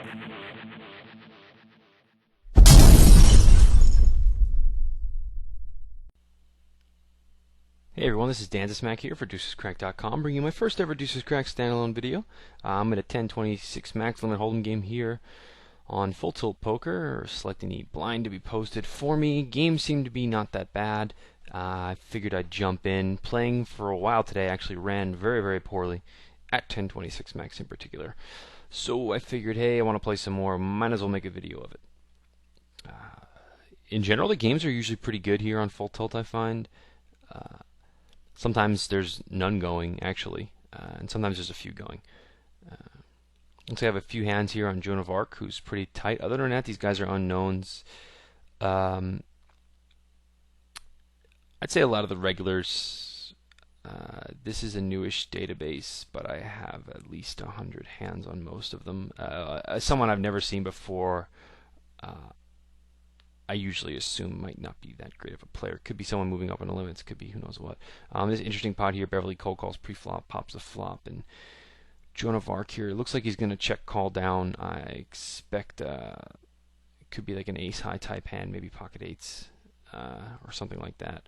Hey everyone, this is Danzasmack here for DeucesCrack.com, bringing you my first ever Deuces Crack standalone video. I'm at a 10-26 max limit hold'em game here on Full Tilt Poker, selecting the blind to be posted for me. Game seemed to be not that bad. I figured I'd jump in. Playing for a while today actually ran very, very poorly at 10-26 max in particular. So I figured, hey, I want to play some more, might as well make a video of it. In general, the games are usually pretty good here on Full Tilt, I find. Sometimes there's none going, actually, and sometimes there's a few going. Looks like I have a few hands here on Joan of Arc, who's pretty tight. Other than that, these guys are unknowns. I'd say a lot of the regulars. This is a newish database, but I have at least 100 hands on most of them. Someone I've never seen before, I usually assume might not be that great of a player. Could be someone moving up in the limits. Could be who knows what. This interesting pot here. Beverly cold calls pre-flop, pops a flop, and Joan of Arc here. It looks like he's going to check call down. I expect it could be like an ace-high type hand, maybe pocket eights or something like that.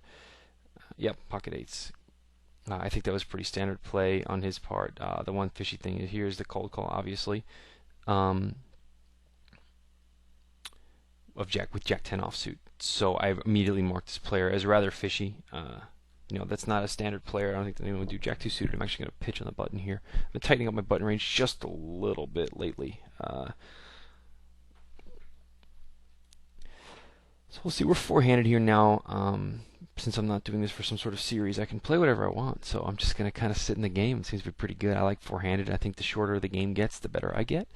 Yep, pocket eights. I think that was pretty standard play on his part. The one fishy thing here is the cold call, obviously. Of Jack with Jack 10 offsuit, so I immediately marked this player as rather fishy. That's not a standard player. I don't think that anyone would do Jack 2 suited. I'm actually going to pitch on the button here. I've been tightening up my button range just a little bit lately. So we'll see. We're four-handed here now. Since I'm not doing this for some sort of series, I can play whatever I want. So I'm just going to kind of sit in the game. It seems to be pretty good. I like four-handed. I think the shorter the game gets, the better I get.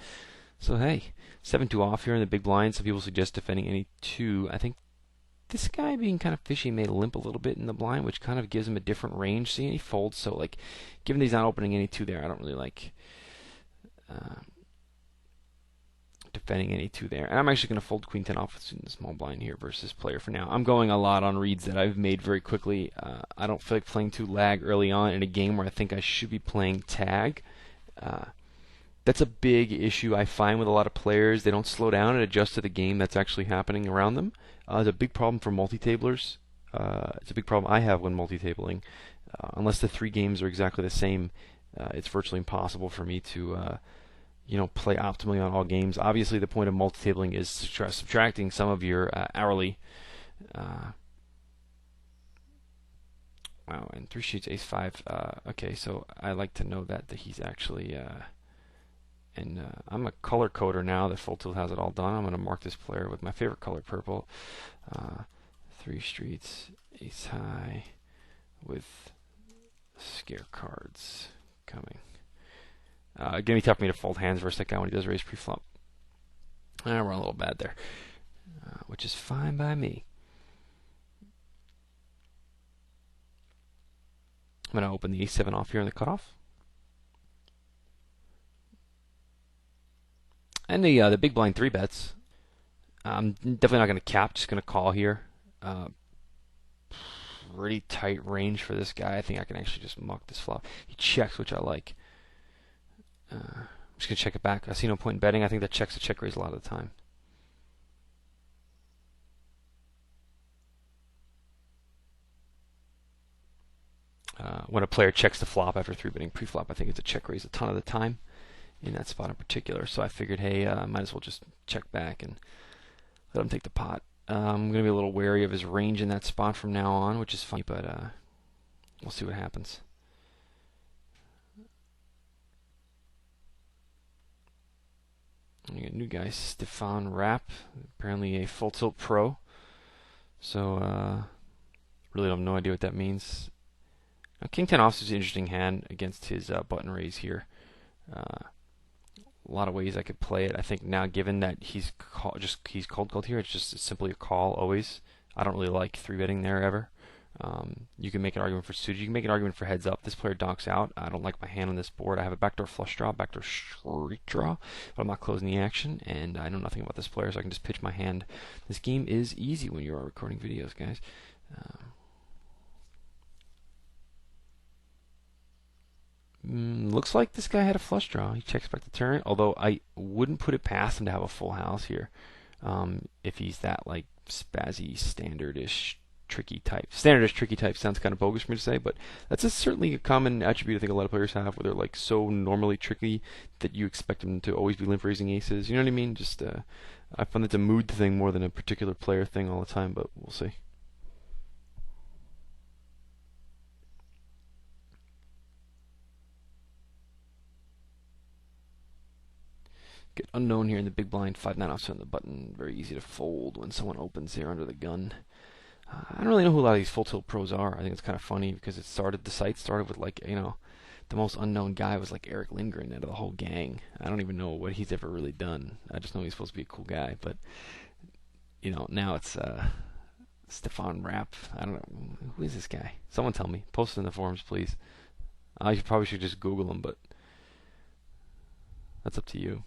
So hey, 7-2 off here in the big blind. Some people suggest defending any two. I think this guy being kind of fishy may limp a little bit in the blind, which kind of gives him a different range. See, he folds. So like, given that he's not opening any two there, I don't really like defending any two there. And I'm actually going to fold Queen 10 off in the small blind here versus player for now. I'm going a lot on reads that I've made very quickly. I don't feel like playing too lag early on in a game where I think I should be playing tag. That's a big issue I find with a lot of players. They don't slow down and adjust to the game that's actually happening around them. It's a big problem for multi-tablers. It's a big problem I have when multi-tabling. Unless the three games are exactly the same, it's virtually impossible for me to play optimally on all games. Obviously, the point of multi-tabling is subtracting some of your hourly. Wow, and three sheets, ace five. Okay, so I like to know that he's actually. I'm a color coder now that Full Tilt has it all done. I'm going to mark this player with my favorite color, purple. Three streets, ace high, with scare cards coming. It's going to be tough for me to fold hands versus that guy when he does raise pre-flop. We're a little bad there, which is fine by me. I'm going to open the ace-7 off here in the cutoff. And the big blind 3-bets. I'm definitely not going to cap, just going to call here. Pretty tight range for this guy. I think I can actually just muck this flop. He checks, which I like. I'm just going to check it back. I see no point in betting. I think that checks the check raise a lot of the time. When a player checks the flop after 3-betting pre-flop, I think it's a check raise a ton of the time in that spot in particular. So I figured, hey, might as well just check back and let him take the pot. I'm going to be a little wary of his range in that spot from now on, which is funny, but we'll see what happens. You got a new guy, Stefan Rapp, apparently a Full Tilt pro. So really have no idea what that means. Now, King 10 off is an interesting hand against his button raise here. A lot of ways I could play it. I think now, given that he's cold here, it's simply a call always. I don't really like 3-betting there ever. You can make an argument for suited. You can make an argument for heads up. This player donks out. I don't like my hand on this board. I have a backdoor flush draw, backdoor straight draw, but I'm not closing the action, and I know nothing about this player, so I can just pitch my hand. This game is easy when you are recording videos, guys. Looks like this guy had a flush draw. He checks back the turn, although I wouldn't put it past him to have a full house here. If he's that like spazzy, standardish, tricky type. Standardish, tricky type sounds kind of bogus for me to say, but that's certainly a common attribute I think a lot of players have, where they're like so normally tricky that you expect them to always be limp raising aces. You know what I mean? Just I find it's a mood thing more than a particular player thing all the time, but we'll see. Get unknown here in the big blind, 5-9 offset on the button. Very easy to fold when someone opens here under the gun. I don't really know who a lot of these full tilt pros are. I think it's kind of funny because the site started with like, the most unknown guy was like Eric Lindgren out of the whole gang. I don't even know what he's ever really done. I just know he's supposed to be a cool guy, but now it's Stefan Rapp. I don't know, who is this guy? Someone tell me. Post it in the forums, please. I probably should just Google him, but that's up to you.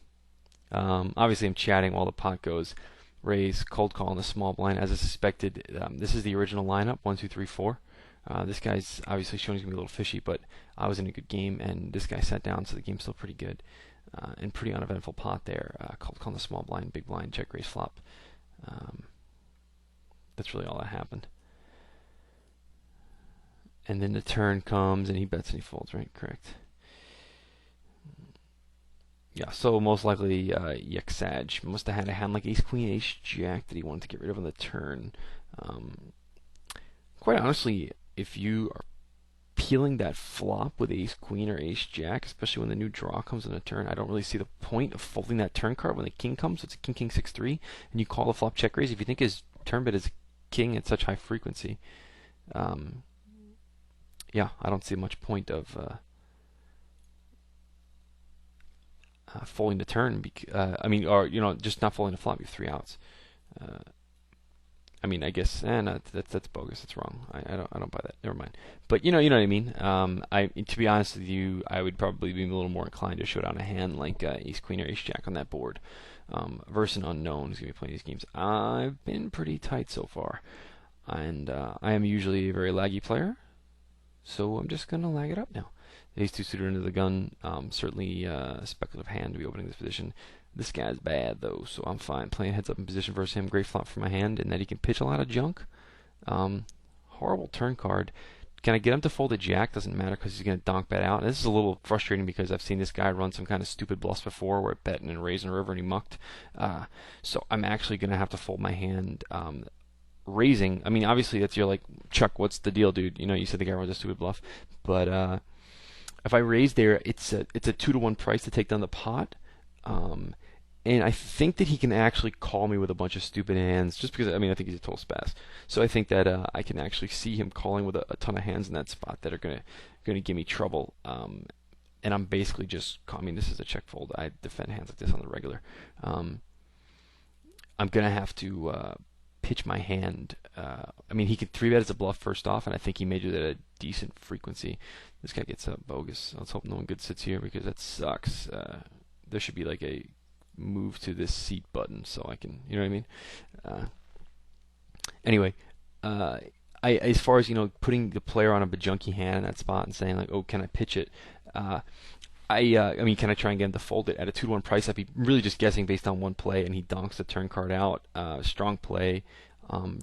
Obviously, I'm chatting while the pot goes. Raise, cold call in the small blind as I suspected. This is the original lineup, 1, 2, 3, 4. This guy's obviously showing he's going to be a little fishy, but I was in a good game, and this guy sat down, so the game's still pretty good. And pretty uneventful pot there. Cold call in the small blind, big blind, check, raise, flop. That's really all that happened. And then the turn comes, and he bets and he folds, right? Correct. Yeah, so most likely Yuck must have had a hand like ace queen, ace jack that he wanted to get rid of on the turn. Quite honestly, if you are peeling that flop with ace queen or ace jack, especially when the new draw comes on the turn, I don't really see the point of folding that turn card when the king comes. So it's a king king 6-3, and you call the flop check raise. If you think his turn bet is king at such high frequency, yeah, I don't see much point of folding the turn. Or just not folding the flop. You have 3 outs. I guess, no, that's bogus. That's wrong. I don't buy that. Never mind. But you know what I mean. To be honest with you, I would probably be a little more inclined to show down a hand like ace queen or ace jack on that board, versus an unknown who's gonna be playing these games. I've been pretty tight so far, and I am usually a very laggy player, so I'm just gonna lag it up now. Ace 2 suited into the gun, certainly a speculative hand to be opening this position. This guy's bad though, so I'm fine playing heads up in position versus him. Great flop for my hand, and that he can pitch a lot of junk. Horrible turn card. Can I get him to fold a jack? Doesn't matter because he's going to donk bet out. And this is a little frustrating because I've seen this guy run some kind of stupid bluffs before where it bet and raised in a river and he mucked. So I'm actually going to have to fold my hand. Raising, obviously that's your like, Chuck, what's the deal, dude? You said the guy runs a stupid bluff, but if I raise there, it's a 2-to-1 price to take down the pot. And I think that he can actually call me with a bunch of stupid hands, just because I think he's a total spaz. So I think that I can actually see him calling with a ton of hands in that spot that are gonna give me trouble. And I'm basically just, this is a check fold. I defend hands like this on the regular. I'm gonna have to pitch my hand. He could 3-bet as a bluff first off, and I think he may do that at a decent frequency. This guy gets bogus. Let's hope no one good sits here because that sucks. There should be like a move to this seat button so I can, you know what I mean? Anyway, as far as putting the player on a bajunky hand in that spot and saying like, oh, can I pitch it? Can I try and get him to fold it at a 2-to-1 price? I'd be really just guessing based on one play, and he donks the turn card out. Strong play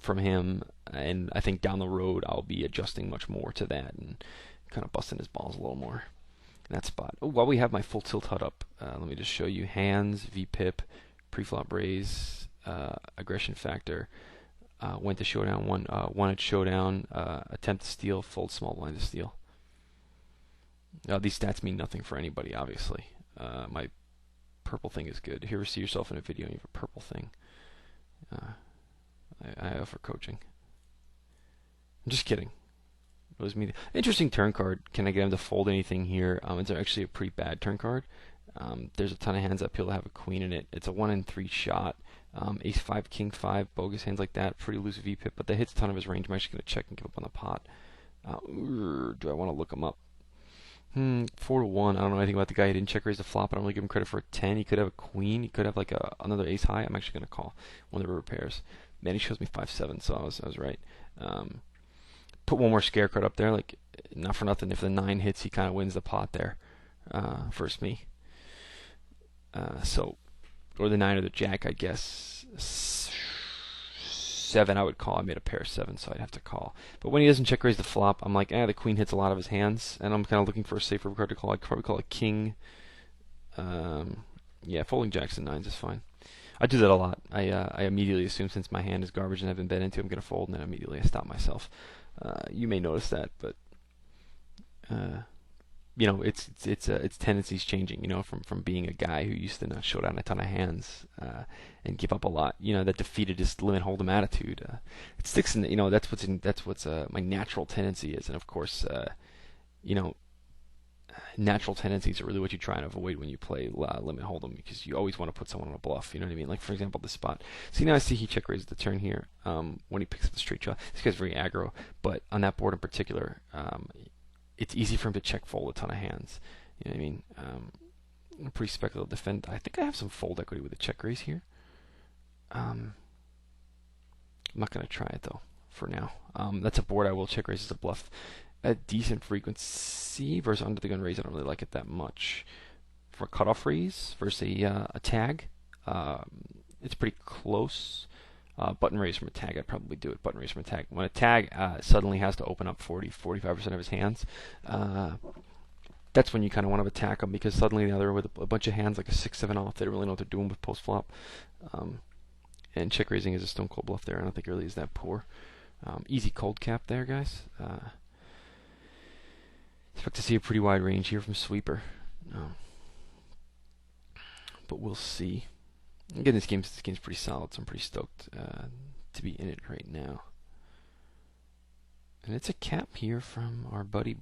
from him, and I think down the road I'll be adjusting much more to that and kind of busting his balls a little more in that spot. Oh, while we have my full tilt HUD up, let me just show you hands, VPIP, preflop raise, aggression factor, went to showdown, won at showdown, attempt to steal, fold small blind to steal. These stats mean nothing for anybody, obviously. My purple thing is good. If you ever see yourself in a video and you have a purple thing, I offer coaching. I'm just kidding. It was me. Interesting turn card. Can I get him to fold anything here? It's actually a pretty bad turn card. There's a ton of hands uphill that have a queen in it. It's a 1-in-3 shot. Ace 5, King 5, bogus hands like that. Pretty loose VPIP, but that hits a ton of his range. I'm actually going to check and give up on the pot. Do I want to look him up? 4-to-1. I don't know anything about the guy. He didn't check raise the flop. I don't really give him credit for a 10. He could have a queen. He could have like another ace high. I'm actually going to call one of the river pairs. Man, he shows me 5-7, so I was right. Put one more scare card up there. Like, not for nothing. If the 9 hits, he kind of wins the pot there. versus me. So, or the 9 or the jack, I guess. 7 I would call. I made a pair of 7, so I'd have to call. But when he doesn't check raise the flop, I'm like, the queen hits a lot of his hands, and I'm kind of looking for a safer card to call. I'd probably call a king. Yeah, folding jacks and 9s is fine. I do that a lot. I immediately assume since my hand is garbage and I've been bet into, I'm going to fold, and then immediately I stop myself. You may notice that, but you know, its tendencies changing. You know, from being a guy who used to not show down a ton of hands and give up a lot. You know, that defeatist limit hold'em attitude. It sticks in. You know, that's what's my natural tendency is, and of course, you know, natural tendencies are really what you try and avoid when you play limit hold'em, because you always want to put someone on a bluff. You know what I mean? Like, for example, this spot. See, now I see he check raises the turn here when he picks up the straight shot. This guy's very aggro, but on that board in particular, it's easy for him to check fold a ton of hands. You know what I mean? I'm pretty speculative defend. I think I have some fold equity with a check raise here. I'm not going to try it though for now. That's a board I will check raise as a bluff at decent frequency versus under the gun raise. I don't really like it that much. For a cutoff raise versus a tag, it's pretty close. Button raise from a tag, I'd probably do it. Button raise from a tag. When a tag suddenly has to open up 45% of his hands, that's when you kind of want to attack him, because suddenly the other with a bunch of hands like a 6-7 off, they don't really know what they're doing with post flop. And check raising is a stone cold bluff there. I don't think it really is that poor. Easy cold cap there, guys. Expect to see a pretty wide range here from sweeper, but we'll see. Again, this game's pretty solid, so I'm pretty stoked to be in it right now. And it's a cap here from our buddy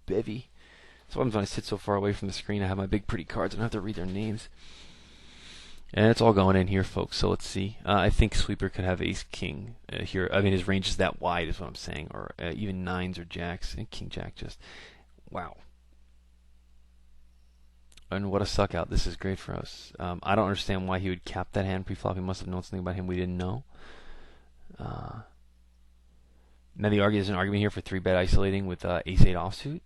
Bevy. So when I sit so far away from the screen, I have my big pretty cards, and I don't have to read their names. And it's all going in here, folks, so let's see. I think sweeper could have ace-king here. I mean, his range is that wide is what I'm saying, or even 9s or jacks, and king-jack just, wow. And what a suck out. This is great for us. I don't understand why he would cap that hand pre-flop. He must have known something about him we didn't know. Now there's an argument here for 3-bet isolating with ace-8 offsuit.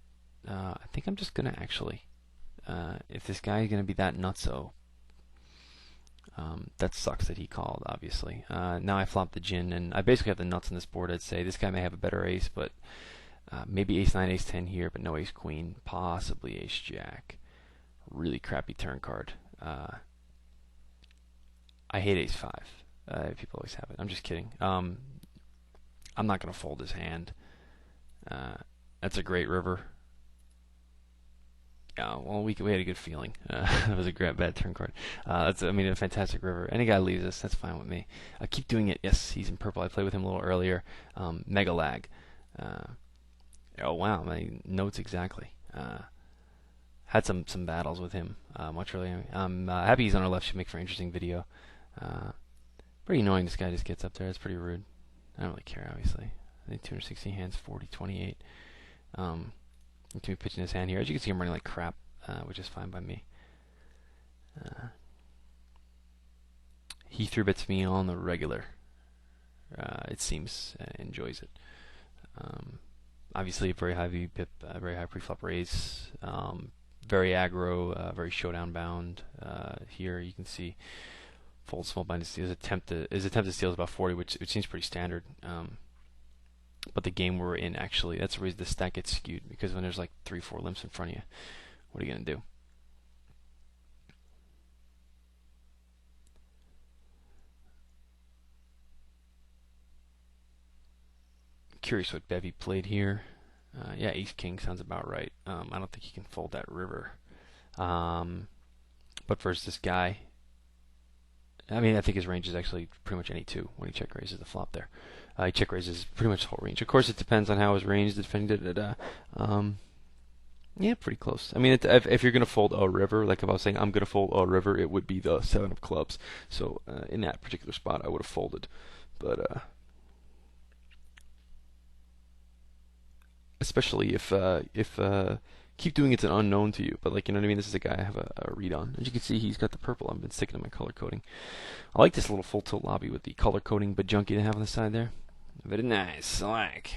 I think I'm just going to actually, if this guy is going to be that nutso, that sucks that he called, obviously. Now I flopped the gin, and I basically have the nuts on this board. I'd say this guy may have a better ace, but maybe ace-9, ace-10 here, but no ace-queen, possibly ace-jack. Really crappy turn card. I hate ace-5. People always have it. I'm just kidding. I'm not going to fold his hand. That's a great river. Yeah, well, we had a good feeling. That was a bad turn card. That's a fantastic river. Any guy leaves us, that's fine with me. I keep doing it. Yes, he's in purple. I played with him a little earlier. Mega lag. Oh wow, my notes exactly. Had some battles with him much earlier. I'm happy he's on our left. Should make for an interesting video. Pretty annoying. This guy just gets up there. It's pretty rude. I don't really care, obviously. I think 260 hands, 40, 28. To be pitching his hand here. As you can see, I'm running like crap, which is fine by me. He 3-bets me on the regular. It seems enjoys it. Obviously, a very high VPIP, very high preflop raise. Very aggro, very showdown bound. Here you can see fold small blind to steal. His attempt to steal is about 40, which seems pretty standard. But the game we're in, actually, that's the reason the stack gets skewed, because when there's like 3-4 limps in front of you, what are you going to do? Curious what Bevy played here. Yeah, ace-king sounds about right. I don't think he can fold that river. But versus this guy, I think his range is actually pretty much any two when he check raises the flop there. He check raises pretty much the whole range. Of course, it depends on how his range is defended. Yeah, pretty close. If you're going to fold a river, like if I was saying I'm going to fold a river, it would be the 7 of clubs. So in that particular spot, I would have folded. But especially if keep doing it's an unknown to you, but like, you know what I mean, this is a guy I have a read on. As you can see, he's got the purple. I've been sticking to my color coding. I like this little full tilt lobby with the color coding but junky to have on the side there. Very nice. I like.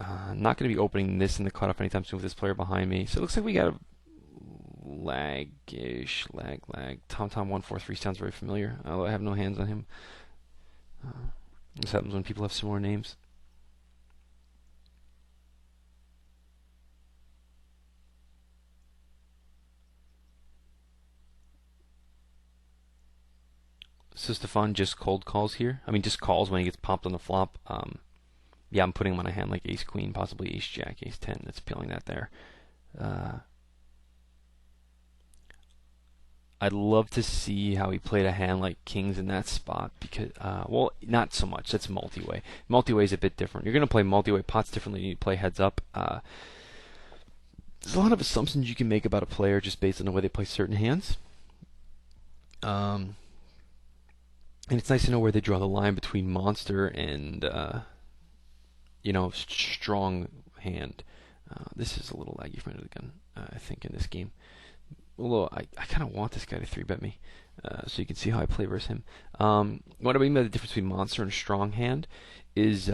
I'm not going to be opening this in the cutoff anytime soon with this player behind me. So it looks like we got a lag. Tom143 sounds very familiar, although I have no hands on him. This happens when people have similar names. So Stefan just cold calls here. I mean, just calls when he gets popped on the flop. Yeah, I'm putting him on a hand like Ace Queen, possibly Ace Jack, Ace 10. That's peeling that there. I'd love to see how he played a hand like Kings in that spot because, well, not so much. That's multi-way. Multi-way is a bit different. You're going to play multi-way pots differently than you play heads up. There's a lot of assumptions you can make about a player just based on the way they play certain hands. And it's nice to know where they draw the line between monster and, strong hand. This is a little laggy for the gun, I think, in this game. Although I kind of want this guy to 3-bet me, so you can see how I play versus him. What I mean by the difference between monster and strong hand is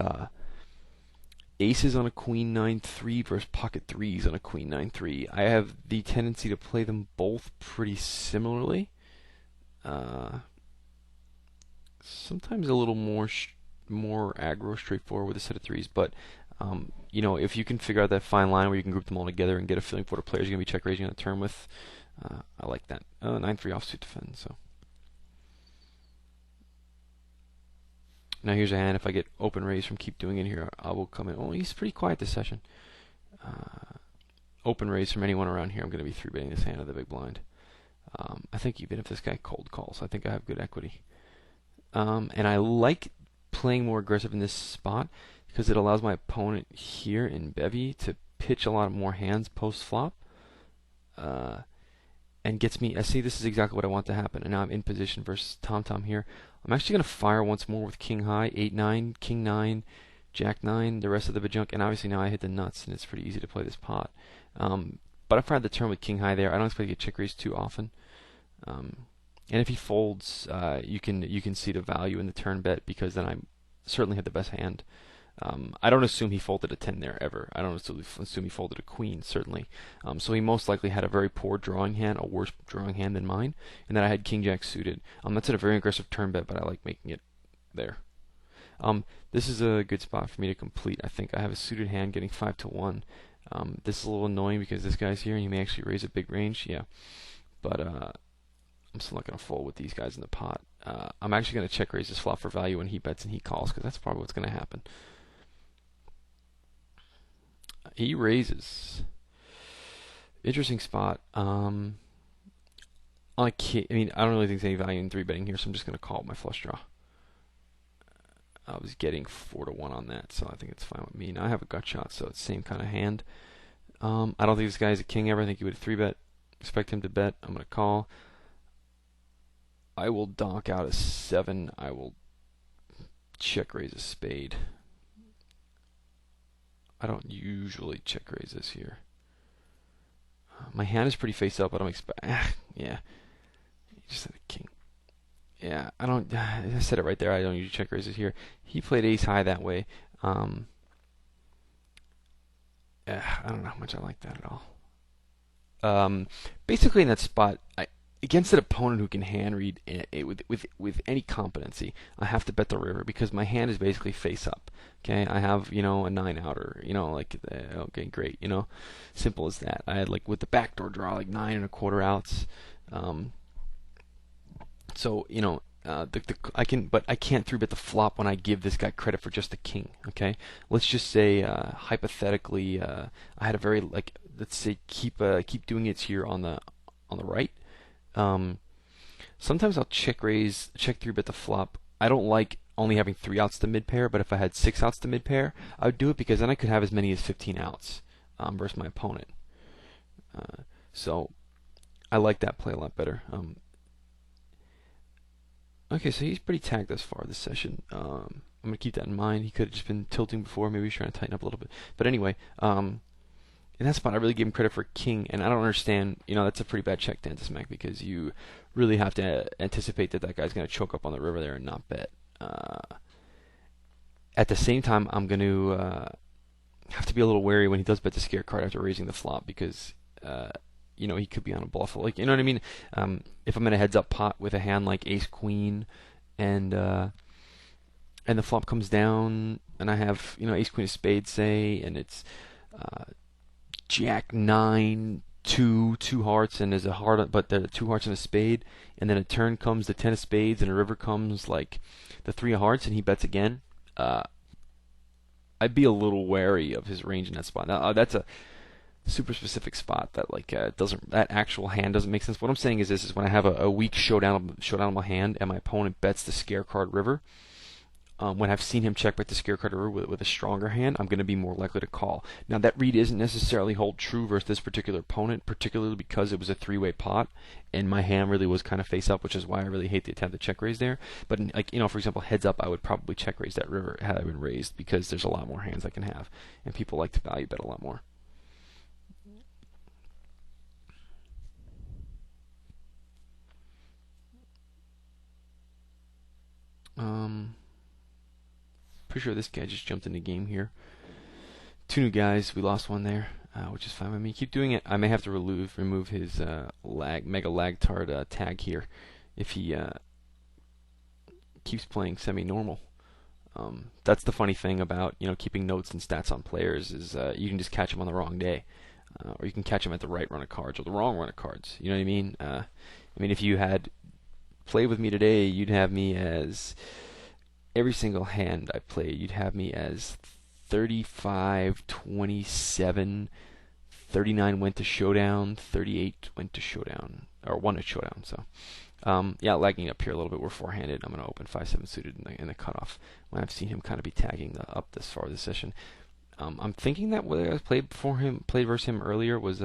aces on a queen 9-3 versus pocket threes on a queen 9-3. I have the tendency to play them both pretty similarly. Sometimes a little more aggro, straightforward with a set of threes, but if you can figure out that fine line where you can group them all together and get a feeling for what a player's going to be check raising on the turn with, I like that. 9-3 offsuit defend. So now here's a hand. If I get open raise from keep doing it here, I will come in. Oh, he's pretty quiet this session. Open raise from anyone around here, I'm going to be 3-betting this hand of the big blind. I think even if this guy cold calls, I think I have good equity. And I like playing more aggressive in this spot because it allows my opponent here in bevy to pitch a lot more hands post flop, and gets me. I see this is exactly what I want to happen, and now I'm in position versus Tom here. I'm actually going to fire once more with king high, 8-9, king 9, jack 9, the rest of the bajunk, and obviously now I hit the nuts, and it's pretty easy to play this pot. But I fired the turn with king high there. I don't expect to get check raised too often. And if he folds, you can see the value in the turn bet because then I certainly had the best hand. I don't assume he folded a 10 there ever. I don't assume he folded a queen, certainly. So he most likely had a very poor drawing hand, a worse drawing hand than mine, and then I had king jack suited. That's at a very aggressive turn bet, but I like making it there. This is a good spot for me to complete. I think I have a suited hand getting 5-1. This is a little annoying because this guy's here and he may actually raise a big range. Yeah, but I'm still not going to fold with these guys in the pot. I'm actually going to check raise this flop for value when he bets and he calls because that's probably what's going to happen. He raises. Interesting spot. I don't really think there's any value in 3-betting here, so I'm just going to call my flush draw. I was getting 4-1 on that, so I think it's fine with me. Now I have a gut shot, so it's the same kind of hand. I don't think this guy is a king ever. I think he would 3-bet. Expect him to bet. I'm going to call. I will donk out a 7. I will check raise a spade. I don't usually check raise this here. My hand is pretty face up. I don't expect. Yeah, he just had a king. Yeah, I don't. I said it right there. I don't usually check raises here. He played ace high that way. I don't know how much I like that at all. Basically in that spot, against an opponent who can hand read with any competency, I have to bet the river because my hand is basically face up. Okay, I have a 9 outer. Okay, great. Simple as that. I had with the backdoor draw 9 1/4 outs. So I can't 3-bet the flop when I give this guy credit for just a king. Okay, let's just say hypothetically I had a very let's say keep doing it here on the right. Sometimes I'll check 3-bet the flop. I don't like only having 3 outs to mid pair, but if I had 6 outs to mid pair, I would do it because then I could have as many as 15 outs versus my opponent. So I like that play a lot better. Okay, so he's pretty tagged thus far this session. I'm going to keep that in mind. He could have just been tilting before. Maybe he's trying to tighten up a little bit. But anyway, in that spot, I really gave him credit for king, and I don't understand. That's a pretty bad check, Danzasmack, because you really have to anticipate that guy's going to choke up on the river there and not bet. At the same time, I'm going to have to be a little wary when he does bet the scare card after raising the flop because he could be on a bluff. Like, you know what I mean? If I'm in a heads up pot with a hand like Ace Queen and the flop comes down and I have Ace Queen of Spades, say, and it's Jack 9 two hearts, and there's a heart, but there are 2 hearts and a spade, and then a turn comes the 10 of spades, and a river comes like the 3 of hearts, and he bets again. I'd be a little wary of his range in that spot. Now, that's a super specific spot that that actual hand doesn't make sense. What I'm saying is this: is when I have a weak showdown of my hand, and my opponent bets the scare card river. When I've seen him check back the scare card river with a stronger hand, I'm going to be more likely to call. Now, that read isn't necessarily hold true versus this particular opponent, particularly because it was a 3-way pot, and my hand really was kind of face up, which is why I really hate the attempt to check raise there. But for example, heads up, I would probably check raise that river had I been raised because there's a lot more hands I can have, and people like to value bet a lot more. Pretty sure this guy just jumped in the game here. 2 new guys. We lost one there, which is fine with me. Keep doing it. I may have to remove his mega lagtard tag here if he keeps playing semi-normal. That's the funny thing about keeping notes and stats on players is you can just catch them on the wrong day, or you can catch them at the right run of cards or the wrong run of cards. You know what I mean? If you had played with me today, you'd have me as every single hand I played, you'd have me as 35, 27, 39 went to showdown, 38 went to showdown, or won a showdown. So, lagging up here a little bit. We're four-handed. I'm going to open 5-7 suited in the cutoff when I've seen him kind of be tagging up this far this session. I'm thinking that whether I played versus him earlier was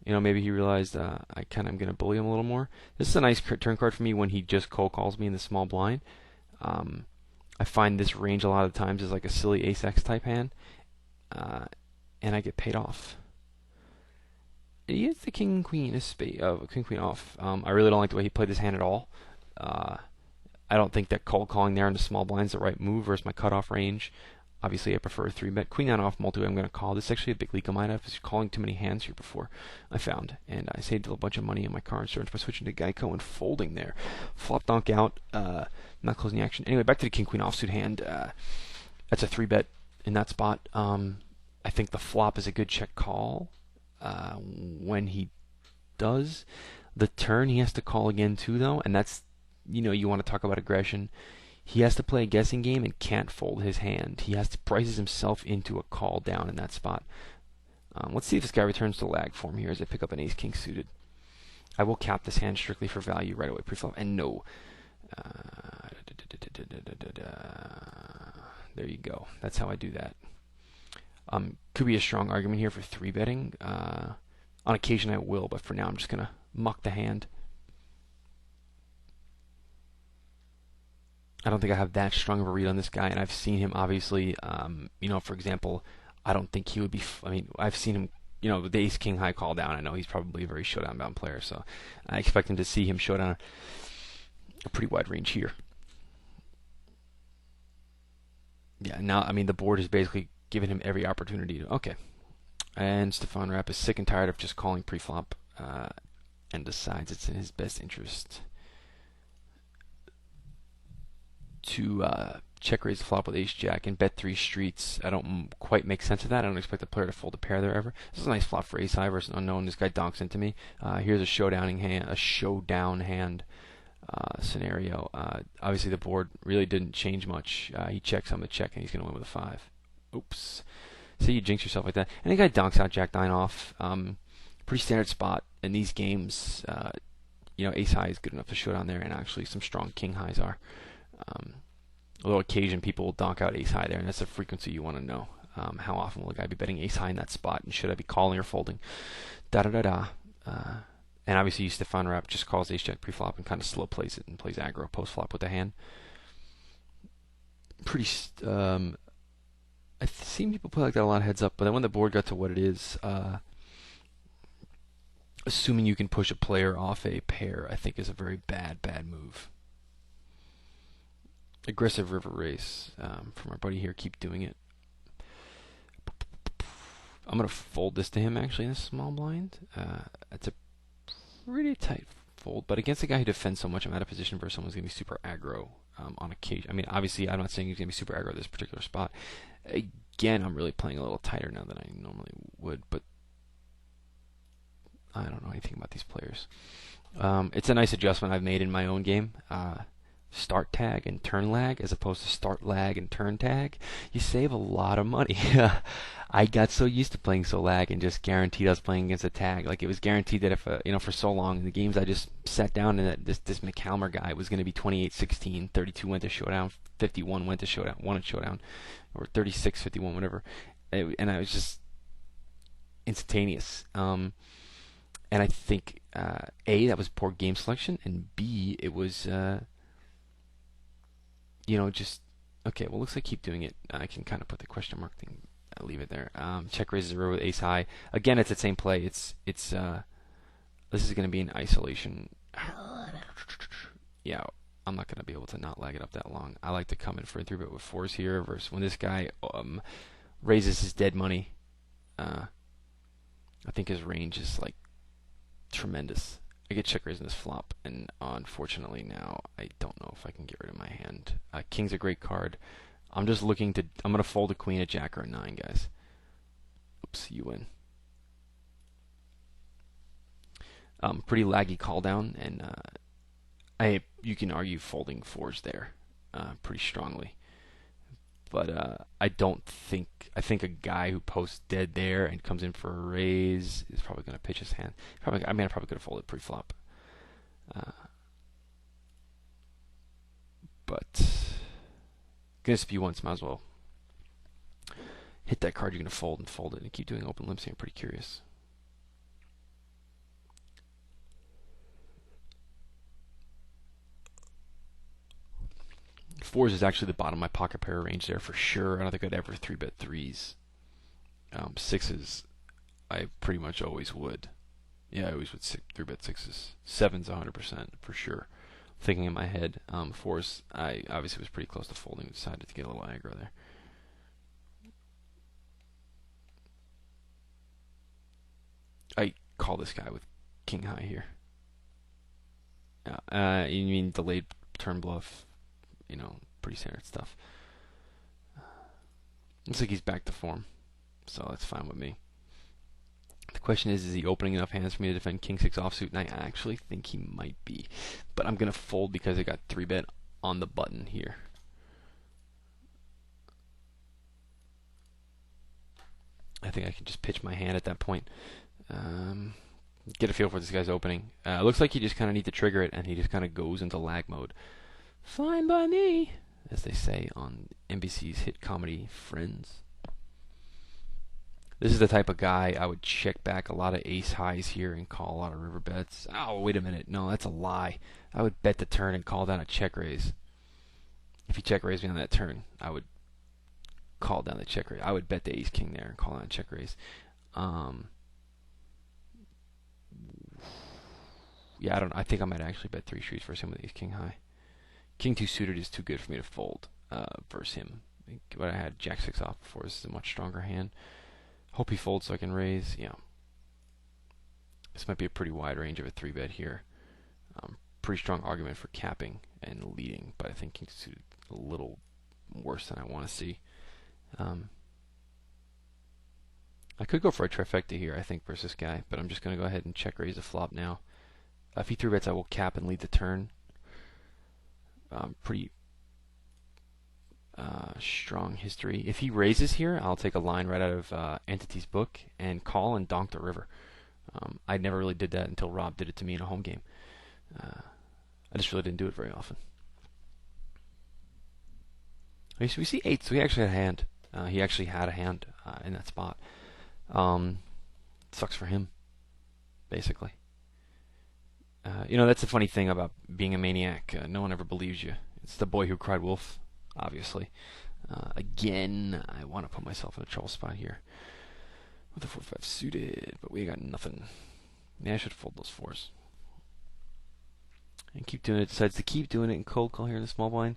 maybe he realized I kind of am going to bully him a little more. This is a nice turn card for me when he just cold calls me in the small blind. I find this range a lot of times is like a silly ace-x type hand, and I get paid off. He is the king-queen king-queen off. I really don't like the way he played this hand at all. I don't think that cold calling there in the small blind is the right move versus my cutoff range. Obviously, I prefer a 3-bet. Queen 9 off multi, I'm going to call. This is actually a big leak of mine. I was calling too many hands here before, I found. And I saved a bunch of money in my car insurance by switching to Geico and folding there. Flop donk out, not closing the action. Anyway, back to the king-queen offsuit hand. That's a 3-bet in that spot. I think the flop is a good check call when he does. The turn, he has to call again too, though. And that's, you want to talk about aggression. He has to play a guessing game and can't fold his hand. He has to prices himself into a call down in that spot. Let's see if this guy returns to lag form here as I pick up an ace-king suited. I will cap this hand strictly for value right away pre-flop. And no. There you go. That's how I do that. Could be a strong argument here for 3-betting. On occasion I will, but for now I'm just going to muck the hand. I don't think I have that strong of a read on this guy, and I've seen him obviously, for example, I don't think he would be, I've seen him, with the ace-king high call down. I know he's probably a very showdown-bound player, so I expect him to see him showdown a pretty wide range here. Yeah, now, the board has basically given him every opportunity to, okay. And Stefan Rapp is sick and tired of just calling pre-flop, and decides it's in his best interest to check raise the flop with ace-jack and bet 3 streets. I don't quite make sense of that. I don't expect the player to fold a pair there ever. This is a nice flop for ace-high versus an unknown. This guy donks into me. Here's a showdown hand scenario. Obviously, the board really didn't change much. He checks, I'm going to check, and he's going to win with a 5. Oops. So you jinx yourself like that. And the guy donks out jack 9 off. Pretty standard spot in these games. Ace-high is good enough to showdown there, and actually some strong king-highs are. Although occasion people will donk out ace-high there, and that's the frequency you want to know. How often will a guy be betting ace-high in that spot, and should I be calling or folding? Da-da-da-da. And obviously Stefan Rapp just calls ace-jack pre-flop and kind of slow plays it and plays aggro post-flop with the hand. I've seen people play like that a lot heads up, but then when the board got to what it is, assuming you can push a player off a pair, I think is a very bad move. Aggressive river race from our buddy here. Keep doing it. I'm gonna fold this to him actually in a small blind. It's a pretty tight fold, but against a guy who defends so much, I'm out of position versus someone who's gonna be super aggro on occasion. I mean, obviously, I'm not saying he's gonna be super aggro at this particular spot. Again, I'm really playing a little tighter now than I normally would, but I don't know anything about these players. It's a nice adjustment I've made in my own game. Start tag and turn lag as opposed to start lag and turn tag. You save a lot of money. I got so used to playing so lag and just guaranteed I was playing against a tag. Like it was guaranteed that if for so long in the games I just sat down and that this McCalmer guy was going to be 28-16, 32 went to showdown, 51 went to showdown, won at showdown, or 36-51, whatever. And I was just instantaneous. And I think A, that was poor game selection, and B, it was just okay. Well, looks like keep doing it. I can kind of put the question mark thing. I'll leave it there. Check raises a river with ace high. Again, it's the same play. It's this is going to be an isolation. Yeah, I'm not going to be able to not lag it up that long. I like to come in for a 3-bet with 4s here versus when this guy raises his dead money. I think his range is like tremendous. I get check raising this flop, and unfortunately now I don't know if I can get rid of my hand. King's a great card. I'm just looking to. I'm gonna fold a queen, a jack, or a 9, guys. Oops, you win. Pretty laggy call down, and you can argue folding 4s there pretty strongly. But I don't think. I think a guy who posts dead there and comes in for a raise is probably going to pitch his hand. I probably could have folded pre-flop. But gonna SP once, might as well hit that card you're going to fold and fold it and keep doing open limps here. I'm pretty curious. Fours is actually the bottom of my pocket pair range there for sure. I don't think I'd ever 3-bet 3s. 6s, I pretty much always would. Yeah, I always would 3-bet 6s. 7s, 100% for sure. Thinking in my head. 4s, I obviously was pretty close to folding. Decided to get a little aggro there. I call this guy with king high here. You mean delayed turn bluff? Pretty standard stuff. Looks like he's back to form, so that's fine with me. The question is he opening enough hands for me to defend king 6 offsuit? And I actually think he might be, but I'm gonna fold because I got 3-bet on the button here. I think I can just pitch my hand at that point. Get a feel for this guy's opening. Looks like you just kind of need to trigger it, and he just kind of goes into lag mode. Fine by me, as they say on NBC's hit comedy Friends. This is the type of guy I would check back a lot of ace highs here and call a lot of river bets. Oh, wait a minute. No, that's a lie. I would bet the turn and call down a check raise. If he check raised me on that turn, I would call down the check raise. I would bet the ace king there and call down a check raise. Yeah, I think I might actually bet 3 streets versus him with ace king high. King 2 suited is too good for me to fold versus him. But I had jack 6 off before. This is a much stronger hand. Hope he folds so I can raise. Yeah. This might be a pretty wide range of a 3-bet here. Pretty strong argument for capping and leading, but I think King suited a little worse than I want to see. I could go for a trifecta here, I think, versus this guy, but I'm just going to go ahead and check raise the flop now. If he 3-bets, I will cap and lead the turn. Pretty strong history. If he raises here, I'll take a line right out of Entity's book and call and donk the river. I never really did that until Rob did it to me in a home game. I just really didn't do it very often. Okay, so we see 8, so he actually had a hand. He actually had a hand in that spot. Sucks for him, basically. That's the funny thing about being a maniac. No one ever believes you. It's the boy who cried wolf, obviously. Again, I want to put myself in a trouble spot here with the 4-5 suited, but we got nothing. Yeah, I should fold those 4s and keep doing it. Decides to keep doing it in cold call here in the small blind.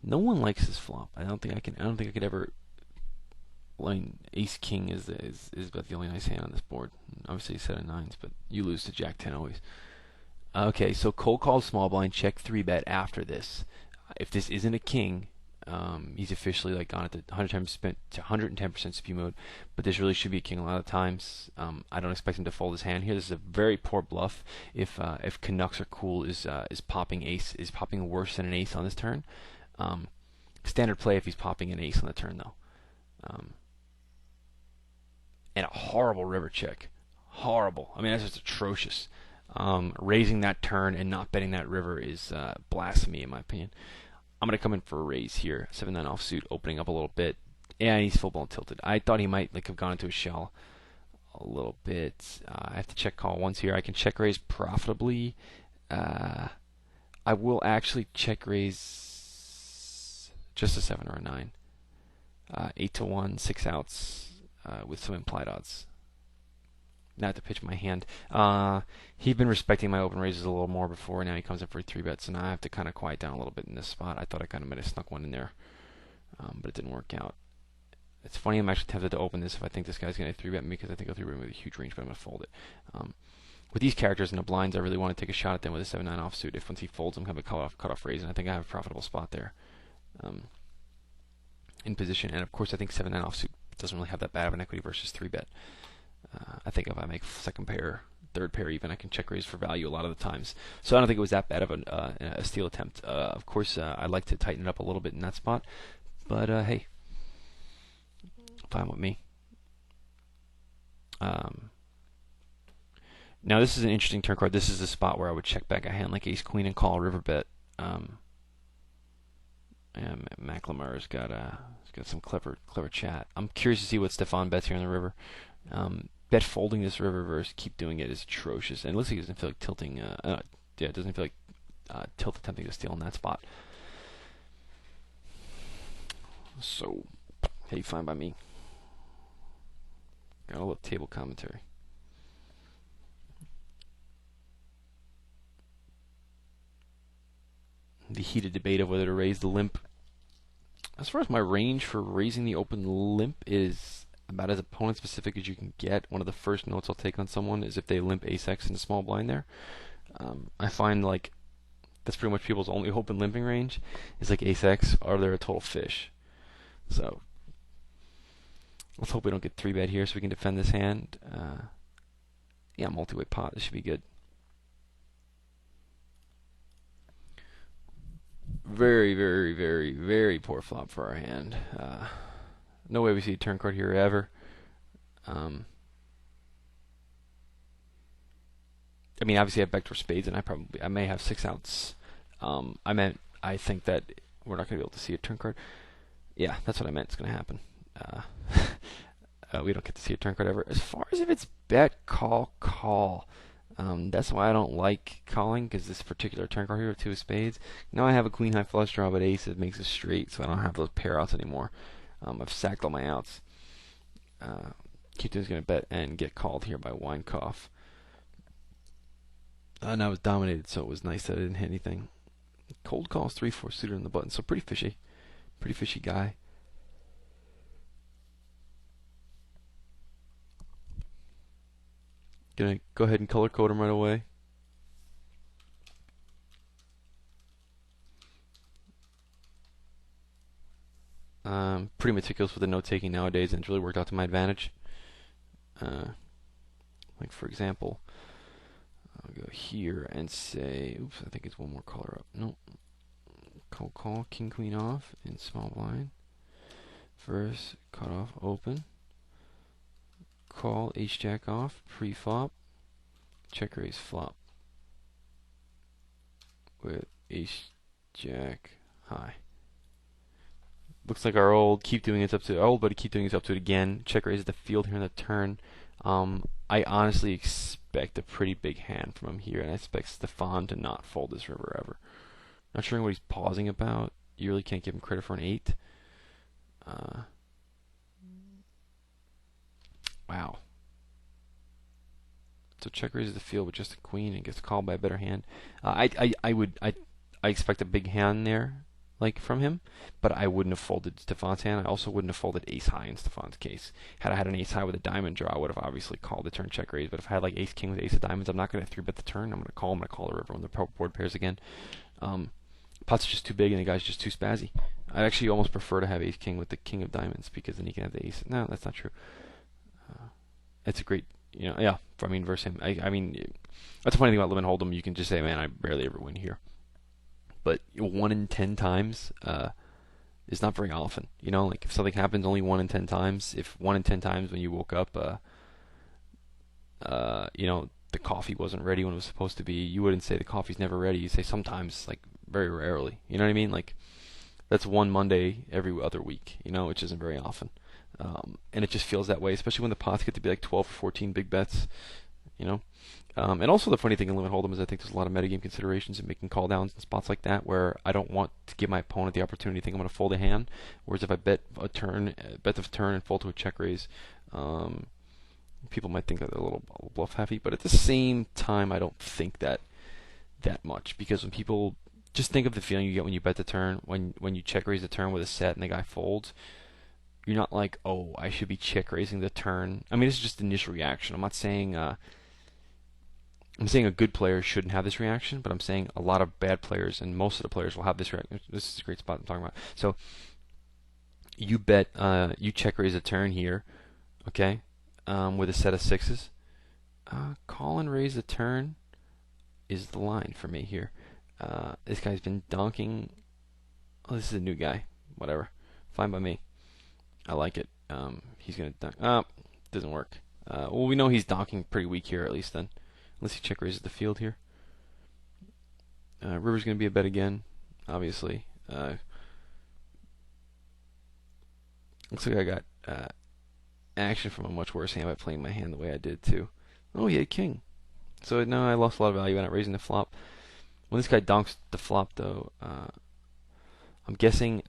No one likes this flop. I don't think I could ever Line Ace King is about the only nice hand on this board. Obviously, a set of nines, but you lose to Jack 10 always. Okay, so cold call small blind, check 3-bet after this. If this isn't a king, he's officially like gone at the 100% spent to 110% speed mode. But this really should be a king a lot of times. I don't expect him to fold his hand here. This is a very poor bluff. If Canucks are cool, is popping worse than an ace on this turn. Standard play if he's popping an ace on the turn though. And a horrible river check. Horrible. I mean, that's just atrocious. Raising that turn and not betting that river is blasphemy in my opinion. I'm going to come in for a raise here. 7-9 offsuit, opening up a little bit. Yeah, he's full blown tilted. I thought he might have gone into a shell a little bit. I have to check call once here. I can check raise profitably. I will actually check raise just a 7 or a 9. 8-1, 6 outs with some implied odds. Not to pitch my hand. He'd been respecting my open raises a little more before. Now he comes in for 3-bets, and I have to kind of quiet down a little bit in this spot. I thought I kind of might have snuck one in there, but it didn't work out. It's funny, I'm actually tempted to open this if I think this guy's going to 3-bet me, because I think I'll 3-bet with a huge range, but I'm going to fold it. With these characters in the blinds, I really want to take a shot at them with a 7-9 offsuit. If once he folds, I'm going to have a cutoff raise, and I think I have a profitable spot there in position. And of course, I think 7-9 offsuit doesn't really have that bad of an equity versus 3-bet. I think if I make second pair, third pair even, I can check raise for value a lot of the times. So I don't think it was that bad of a steal attempt. Of course, I'd like to tighten it up a little bit in that spot, but hey, fine with me. Now this is an interesting turn card. This is the spot where I would check back a hand like Ace Queen and call a river bet. And McLemar's got some clever chat. I'm curious to see what Stefan bets here on the river. Bet folding this river versus keep doing it is atrocious, and it looks like he doesn't feel like tilting. It doesn't feel like tilt attempting to steal in that spot. So, hey, fine by me. Got a little table commentary. The heated debate of whether to raise the limp. As far as my range for raising the open limp is about as opponent specific as you can get. One of the first notes I'll take on someone is if they limp ace-x in the small blind there. I find like that's pretty much people's only open limping range is like ace-x, or they're a total fish. So let's hope we don't get 3-bet here so we can defend this hand. Yeah, multi-way pot. This should be good. Very, very, very, very poor flop for our hand. No way we see a turn card here ever. I mean, obviously I have backdoor spades, and I may have 6 outs. I think that we're not going to be able to see a turn card. Yeah, that's what I meant. It's going to happen. We don't get to see a turn card ever. As far as if it's bet, call. That's why I don't like calling, because this particular turn card here with 2 of spades. Now I have a queen high flush draw, but ace, it makes it straight, so I don't have those pair outs anymore. I've sacked all my outs. Keaton's going to bet and get called here by Winecoff. And I was dominated, so it was nice that I didn't hit anything. Cold calls 3-4 suited on the button, so pretty fishy. Pretty fishy guy. Gonna go ahead and color code him right away. Pretty meticulous with the note taking nowadays, and it's really worked out to my advantage. Like for example, I'll go here and say, oops, I think it's one more color up. Nope. Call king queen off in small blind. First cut off open. Call ace jack off pre-flop. Check raise flop with ace jack high. Looks like our old keep doing it's up to our old buddy keep doing it's up to it again. Check raise the field here in the turn. I honestly expect a pretty big hand from him here, and I expect Stefan to not fold this river ever. Not sure what he's pausing about. You really can't give him credit for an 8. Wow. So check raises the field with just a queen and gets called by a better hand. I expect a big hand there. like from him, but I wouldn't have folded Stefan's hand. I also wouldn't have folded ace high in Stefan's case. Had I had an ace high with a diamond draw, I would have obviously called the turn check raise. But if I had like ace king with ace of diamonds, I'm not going to 3-bet the turn. I'm going to call. I'm going to call the river when the board pairs again. Pot's just too big and the guy's just too spazzy. I'd actually almost prefer to have ace king with the king of diamonds because then he can have the ace. No, that's not true. It's a great, yeah. I mean, versus him. I mean, that's the funny thing about limit-holdem. You can just say, man, I barely ever win here. But 1 in 10 times is not very often. Like if something happens only 1 in 10 times, if 1 in 10 times when you woke up, the coffee wasn't ready when it was supposed to be, you wouldn't say the coffee's never ready. You say sometimes, like very rarely. You know what I mean? Like that's one Monday every other week, which isn't very often. And it just feels that way, especially when the pots get to be like 12 or 14 big bets, and also the funny thing in limit hold'em is I think there's a lot of metagame considerations in making call downs in spots like that where I don't want to give my opponent the opportunity to think I'm going to fold a hand. Whereas if I bet the turn and fold to a check raise, people might think that they're a little bluff heavy. But at the same time, I don't think that much, because when people just think of the feeling you get when you bet the turn, when you check raise the turn with a set and the guy folds. You're not like, oh, I should be check raising the turn. I mean, this is just the initial reaction. I'm not saying I'm saying a good player shouldn't have this reaction, but I'm saying a lot of bad players and most of the players will have this reaction. This is a great spot I'm talking about. So you bet, you check raise a turn here, okay, with a set of sixes. Call and raise the turn is the line for me here. This guy's been donking. Oh, this is a new guy. Whatever, fine by me. I like it. He's going to dunk. Doesn't work. Well, we know he's donking pretty weak here, at least then. Unless he check raises the field here. River's going to be a bet again, obviously. Looks like I got action from a much worse hand by playing my hand the way I did, too. Oh, he had king. So, no, I lost a lot of value by not raising the flop. When this guy donks the flop, though, I'm not guessing,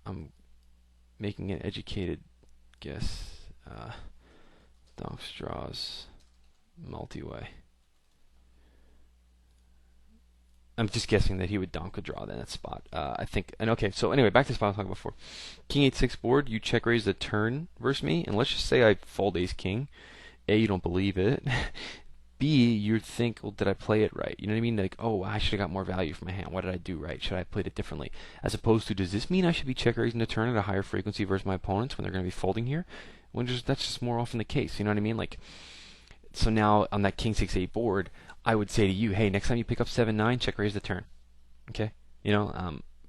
I'm making an educated guess. Donks, draws, multi-way. I'm just guessing that he would donk a draw in that spot. I think. And okay, so anyway, back to the spot I was talking about before. King 8-6 board, you check raise the turn versus me, and let's just say I fold ace king. A, you don't believe it. B, you think, well, did I play it right? You know what I mean? Like, oh, I should have got more value from my hand. What did I do right? Should I have played it differently? As opposed to, does this mean I should be check raising the turn at a higher frequency versus my opponents when they're going to be folding here? That's just more often the case. You know what I mean? Like, so now on that king 6-8 board, I would say to you, hey, next time you pick up 7-9, check raise the turn. Okay?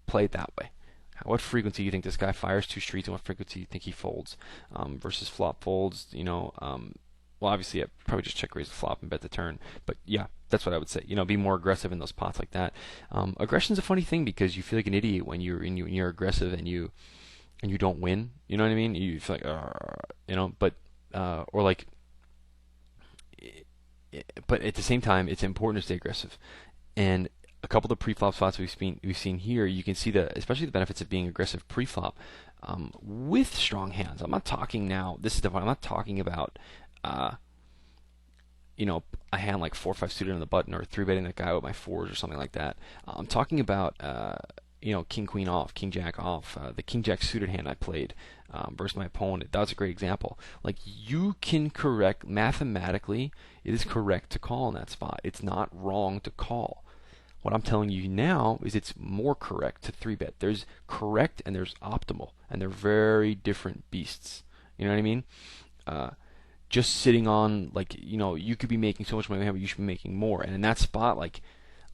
Play it that way. What frequency do you think this guy fires two streets, and what frequency do you think he folds versus flop folds? Well, obviously, I'd probably just check raise the flop and bet the turn. But yeah, that's what I would say. Be more aggressive in those pots like that. Aggression's a funny thing because you feel like an idiot when you're aggressive and you don't win. You know what I mean? You feel like, but or like. But at the same time, it's important to stay aggressive. And a couple of the pre-flop spots we've seen here, you can see especially the benefits of being aggressive pre-flop with strong hands. I'm not talking now. This is the point. I'm not talking about a hand like 4-5 suited on the button or 3-betting that guy with my fours or something like that. I'm talking about king queen off, king jack off, the king jack suited hand I played versus my opponent. That was a great example. Like, you can correct mathematically. It is correct to call in that spot. It's not wrong to call. What I'm telling you now is it's more correct to 3-bet. There's correct and there's optimal, and they're very different beasts. You know what I mean? Just sitting on, like, you could be making so much money, but you should be making more. And in that spot, like,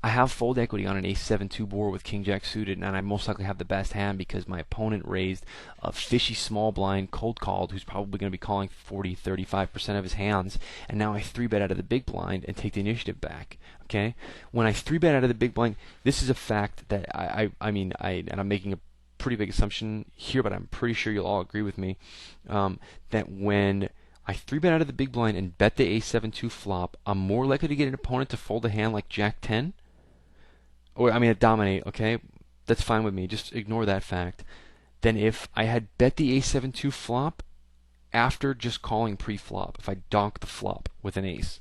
I have fold equity on an ace-7-2 board with king jack suited, and I most likely have the best hand because my opponent raised a fishy small blind, cold called, who's probably going to be calling 40-35% of his hands, and now I 3-bet out of the big blind and take the initiative back. Okay, when I 3-bet out of the big blind, this is a fact that I mean, and I'm making a pretty big assumption here, but I'm pretty sure you'll all agree with me that when I 3-bet out of the big blind and bet the ace-7-2 flop, I'm more likely to get an opponent to fold a hand like jack 10. Or, I mean, a dominate, okay? That's fine with me. Just ignore that fact. Then if I had bet the ace-7-2 flop after just calling pre-flop, if I donk the flop with an ace,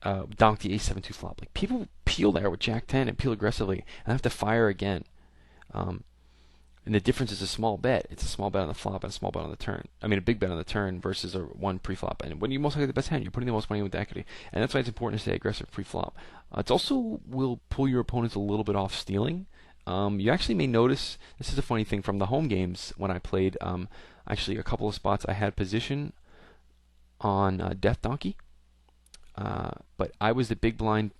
donk the ace-7-2 flop, like, people peel there with jack 10 and peel aggressively, and I have to fire again. Um, and the difference is a small bet. It's a small bet on the flop and a small bet on the turn. I mean, a big bet on the turn versus a one pre-flop. And when you most likely the best hand, you're putting the most money with the equity. And that's why it's important to stay aggressive pre-flop. It also will pull your opponents a little bit off stealing. You actually may notice, this is a funny thing from the home games when I played, actually a couple of spots I had position on Death Donkey. But I was the big blind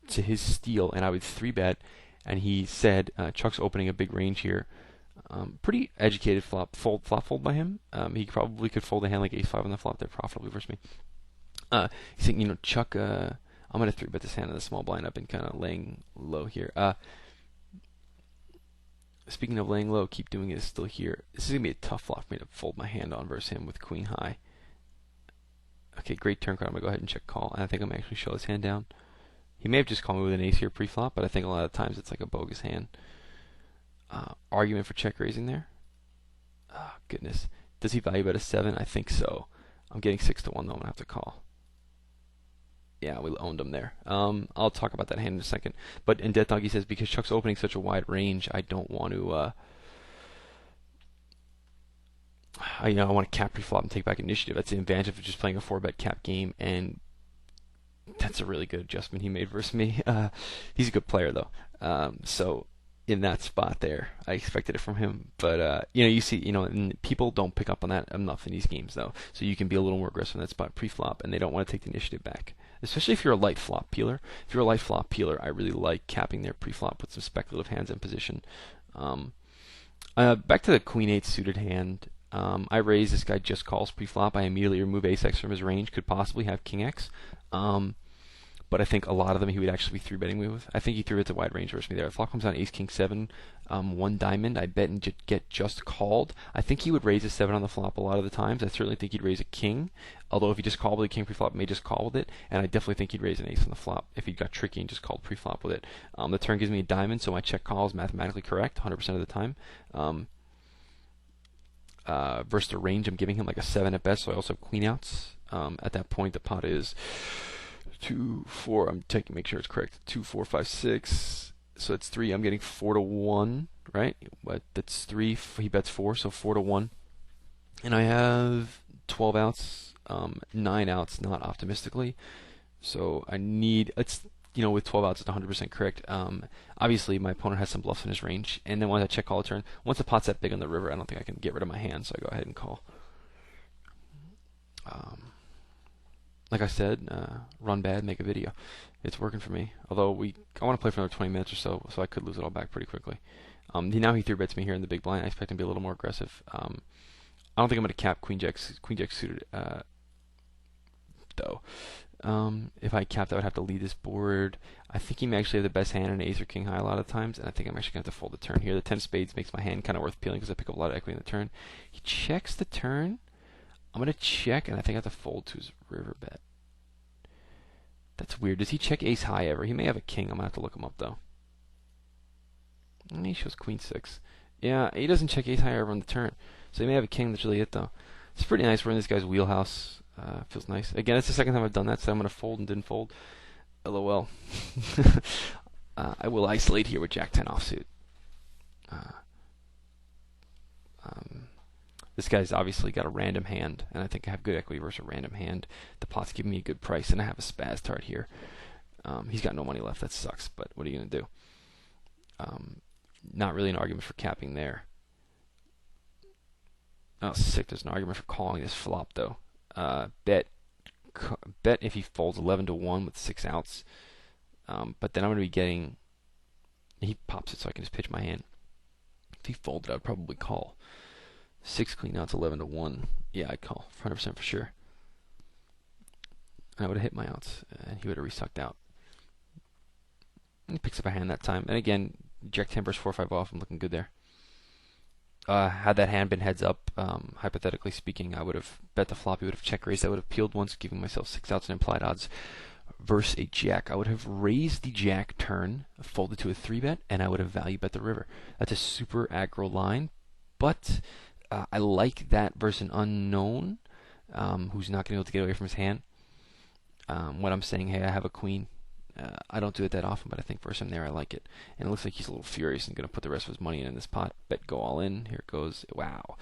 to his steal, and I would 3-bet, and he said, Chuck's opening a big range here. Pretty educated flop fold by him. He probably could fold a hand like ace-5 on the flop there profitably versus me. He's thinking, Chuck, I'm going to 3-bet this hand in the small blind. I've been kind of laying low here. Speaking of laying low, keep doing it, it's still here. This is going to be a tough flop for me to fold my hand on versus him with queen high. Okay, great turn card. I'm going to go ahead and check call. And I think I'm going to actually show this hand down. He may have just called me with an ace here pre-flop, but I think a lot of times it's like a bogus hand. Argument for check raising there. Oh, goodness. Does he value bet a 7? I think so. I'm getting 6-1 though. I'm going to have to call. Yeah, we owned him there. I'll talk about that hand in a second. But in Death Dog, he says, because Chuck's opening such a wide range, I don't want to... I want to cap pre-flop and take back initiative. That's the advantage of just playing a 4-bet cap game, and that's a really good adjustment he made versus me. He's a good player, though. So in that spot there, I expected it from him. But, you see, and people don't pick up on that enough in these games, though. So you can be a little more aggressive in that spot pre-flop, and they don't want to take the initiative back. Especially if you're a light flop peeler. If you're a light flop peeler, I really like capping their pre-flop with some speculative hands in position. Back to the Queen 8 suited hand. I raise, this guy just calls pre-flop. I immediately remove ace-x from his range. Could possibly have king-x. But I think a lot of them he would actually be 3-betting me with. I think he 3-bets a wide range versus me there. If flop comes down ace-king-7, 1 diamond, I bet and get just called. I think he would raise a 7 on the flop a lot of the times. I certainly think he'd raise a king. Although if he just called with a king pre-flop, he may just call with it. And I definitely think he'd raise an ace on the flop if he got tricky and just called pre-flop with it. The turn gives me a diamond, so my check call is mathematically correct 100% of the time. Versus the range, I'm giving him like a 7 at best, so I also have queen outs. At that point, the pot is 2, 4. I'm taking, make sure it's correct. 2, 4, 5, 6. So it's 3. I'm getting 4-1, right? But that's 3. He bets 4, so 4-1. And I have 12 outs, 9 outs, not optimistically. So I need, it's, with 12 outs, it's 100% correct. Obviously, my opponent has some bluffs in his range. And then once I check call a turn, once the pot's that big on the river, I don't think I can get rid of my hand, so I go ahead and call. Like I said, run bad, make a video. It's working for me. Although I want to play for another 20 minutes or so I could lose it all back pretty quickly. Now he 3-bets me here in the big blind. I expect him to be a little more aggressive. I don't think I'm going to cap queen jack suited, though. If I capped, I would have to lead this board. I think he may actually have the best hand in ace or king high a lot of times, and I think I'm actually going to have to fold the turn here. The 10 spades makes my hand kind of worth peeling because I pick up a lot of equity in the turn. He checks the turn. I'm going to check, and I think I have to fold to his river bet. That's weird. Does he check ace high ever? He may have a king. I'm going to have to look him up, though. And he shows queen 6. Yeah, he doesn't check ace high ever on the turn. So he may have a king. That's really it, though. It's pretty nice. We're in this guy's wheelhouse. Feels nice. Again, it's the second time I've done that, so I'm going to fold and didn't fold. LOL. I will isolate here with jack 10 offsuit. This guy's obviously got a random hand, and I think I have good equity versus a random hand. The pot's giving me a good price, and I have a spaz tart here. He's got no money left. That sucks, but what are you going to do? Not really an argument for capping there. Oh, sick. There's an argument for calling this flop, though. Bet if he folds 11-1 with 6 outs. But then I'm going to be getting... He pops it so I can just pitch my hand. If he folded, I'd probably call. 6 clean outs, 11-1. Yeah, I'd call 100% for sure. And I would have hit my outs, and he would have resucked out. And he picks up a hand that time. And again, jack 10 versus 4-5 off. I'm looking good there. Had that hand been heads up, hypothetically speaking, I would have bet the flop. He would have check raised. I would have peeled once, giving myself 6 outs and implied odds. Versus a jack, I would have raised the jack turn, folded to a 3-bet, and I would have value bet the river. That's a super aggro line, but I like that versus an unknown who's not going to be able to get away from his hand. When I'm saying, hey, I have a queen, I don't do it that often, but I think for some there I like it. And it looks like he's a little furious and going to put the rest of his money in this pot. Bet go all in. Here it goes. Wow.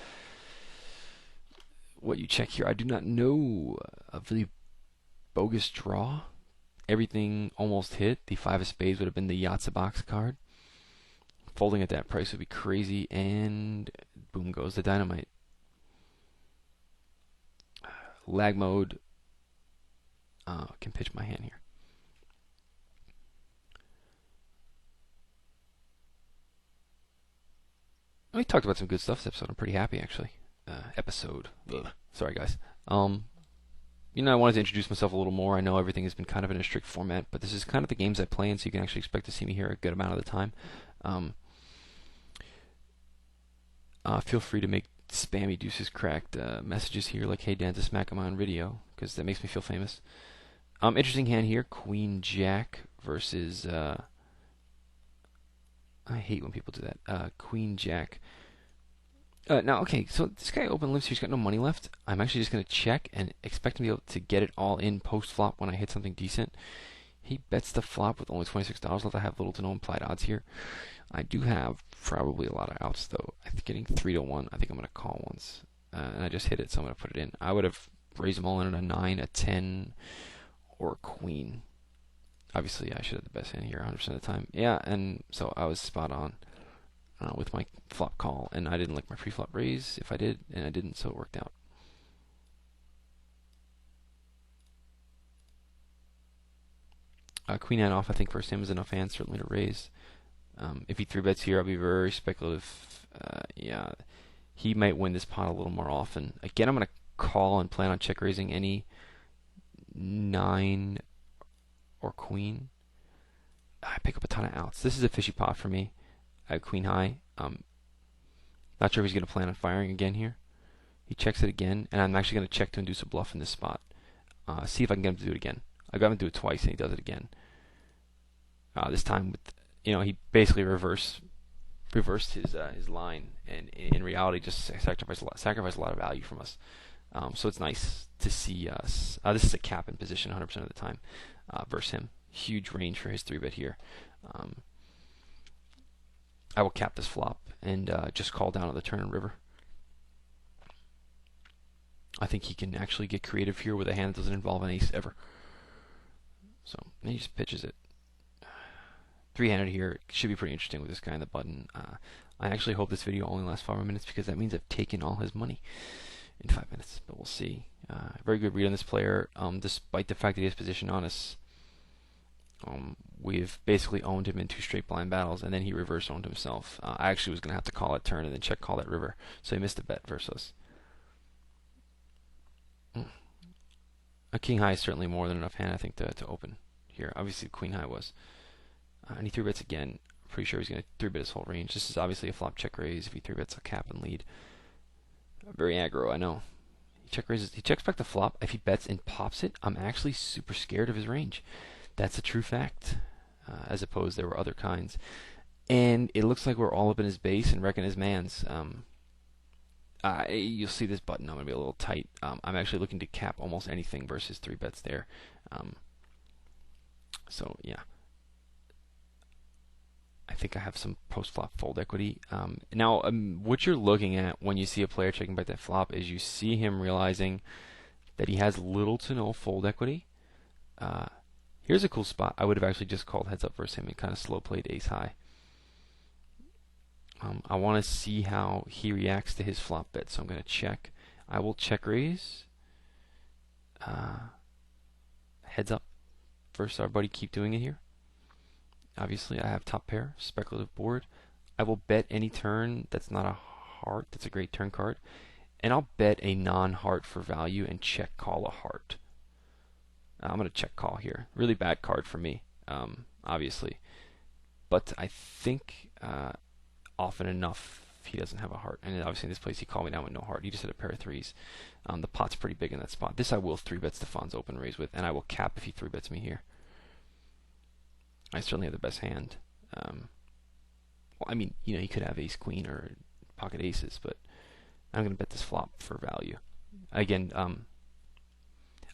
What you check here, I do not know. A really bogus draw. Everything almost hit. The 5 of spades would have been the Yahtzee box card. Folding at that price would be crazy. And boom goes the dynamite. Lag mode. Can pitch my hand here. We talked about some good stuff this episode. I'm pretty happy, actually. Episode. Ugh. Sorry, guys. I wanted to introduce myself a little more. I know everything has been kind of in a strict format, but this is kind of the games I play in, so you can actually expect to see me here a good amount of the time. Feel free to make spammy deuces cracked messages here, like, hey, Danzasmack, I'm on video, because that makes me feel famous. Interesting hand here. Queen Jack versus... I hate when people do that. Queen Jack. Now, okay, so this guy open limps here. He's got no money left. I'm actually just going to check and expect him to be able to get it all in post-flop when I hit something decent. He bets the flop with only $26 left. I have little to no implied odds here. I do have probably a lot of outs, though. I think getting 3-1, I think I'm going to call once. And I just hit it, so I'm going to put it in. I would have raised them all in at a 9, a 10, or a queen. Obviously, I should have the best hand here 100% of the time. Yeah, and so I was spot on with my flop call, and I didn't like my pre-flop raise if I did, and I didn't, so it worked out. Queen hand off, I think first hand was enough hand, certainly to raise. If he 3-bets here, I'll be very speculative. Yeah, he might win this pot a little more often. Again, I'm going to call and plan on check raising any 9 or queen. I pick up a ton of outs. This is a fishy pot for me. I have queen high. Not sure if he's going to plan on firing again here. He checks it again, and I'm actually going to check to induce a bluff in this spot. See if I can get him to do it again. I got him to do it twice, and he does it again. This time, with he basically reversed his line, and in reality, just sacrificed a lot of value from us. So it's nice to see us. This is a cap in position 100% of the time versus him. Huge range for his 3-bet here. I will cap this flop and just call down on the turn and river. I think he can actually get creative here with a hand that doesn't involve an ace ever. So he just pitches it. 3-handed here should be pretty interesting with this guy in the button. I actually hope this video only lasts 5 more minutes because that means I've taken all his money in 5 minutes, but we'll see. Very good read on this player, despite the fact that he has position on us. We've basically owned him in 2 straight blind battles, and then he reverse owned himself. I actually was going to have to call that turn and then check call that river, so he missed a bet versus us. A king high is certainly more than enough hand, I think, to open here. Obviously, queen high was. And he 3-bets again. Pretty sure he's going to 3-bet his whole range. This is obviously a flop check raise. If he 3-bets, a cap and lead. Very aggro, I know. He check raises. He checks back the flop. If he bets and pops it, I'm actually super scared of his range. That's a true fact. As opposed, there were other kinds. And it looks like we're all up in his base and wrecking his mans. You'll see this button. I'm going to be a little tight. I'm actually looking to cap almost anything versus 3-bets there. So, yeah. I think I have some post-flop fold equity. Now, what you're looking at when you see a player checking back that flop is you see him realizing that he has little to no fold equity. Here's a cool spot. I would have actually just called heads up versus him and kind of slow played ace high. I want to see how he reacts to his flop bet, so I'm going to check. I will check raise. Heads up versus our buddy. Keep doing it here. Obviously, I have top pair, speculative board. I will bet any turn that's not a heart. That's a great turn card. And I'll bet a non-heart for value and check call a heart. I'm going to check call here. Really bad card for me, obviously. But I think often enough he doesn't have a heart. And obviously in this place he called me down with no heart. He just had a pair of threes. The pot's pretty big in that spot. This I will 3-bet Stefan's open raise with, and I will cap if he 3-bets me here. I certainly have the best hand. Well, I mean, he could have ace queen or pocket aces, but I'm going to bet this flop for value. Again,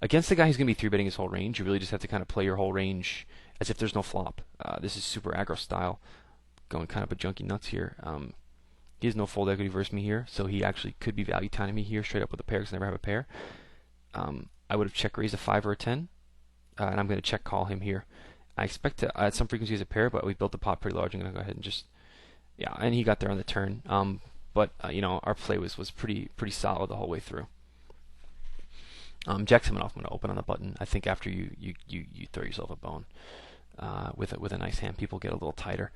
against the guy who's going to be 3-betting his whole range, you really just have to kind of play your whole range as if there's no flop. This is super aggro style, going kind of a junky nuts here. He has no fold equity versus me here, so he actually could be value timing me here straight up with a pair because I never have a pair. I would have check raised a 5 or a 10, and I'm going to check call him here. I expect to at some frequency as a pair, but we built the pot pretty large. I'm going to go ahead and just, yeah, and he got there on the turn. But you know, our play was pretty solid the whole way through. Jack 7 off, I'm going to open on the button. I think after you throw yourself a bone with a nice hand, people get a little tighter.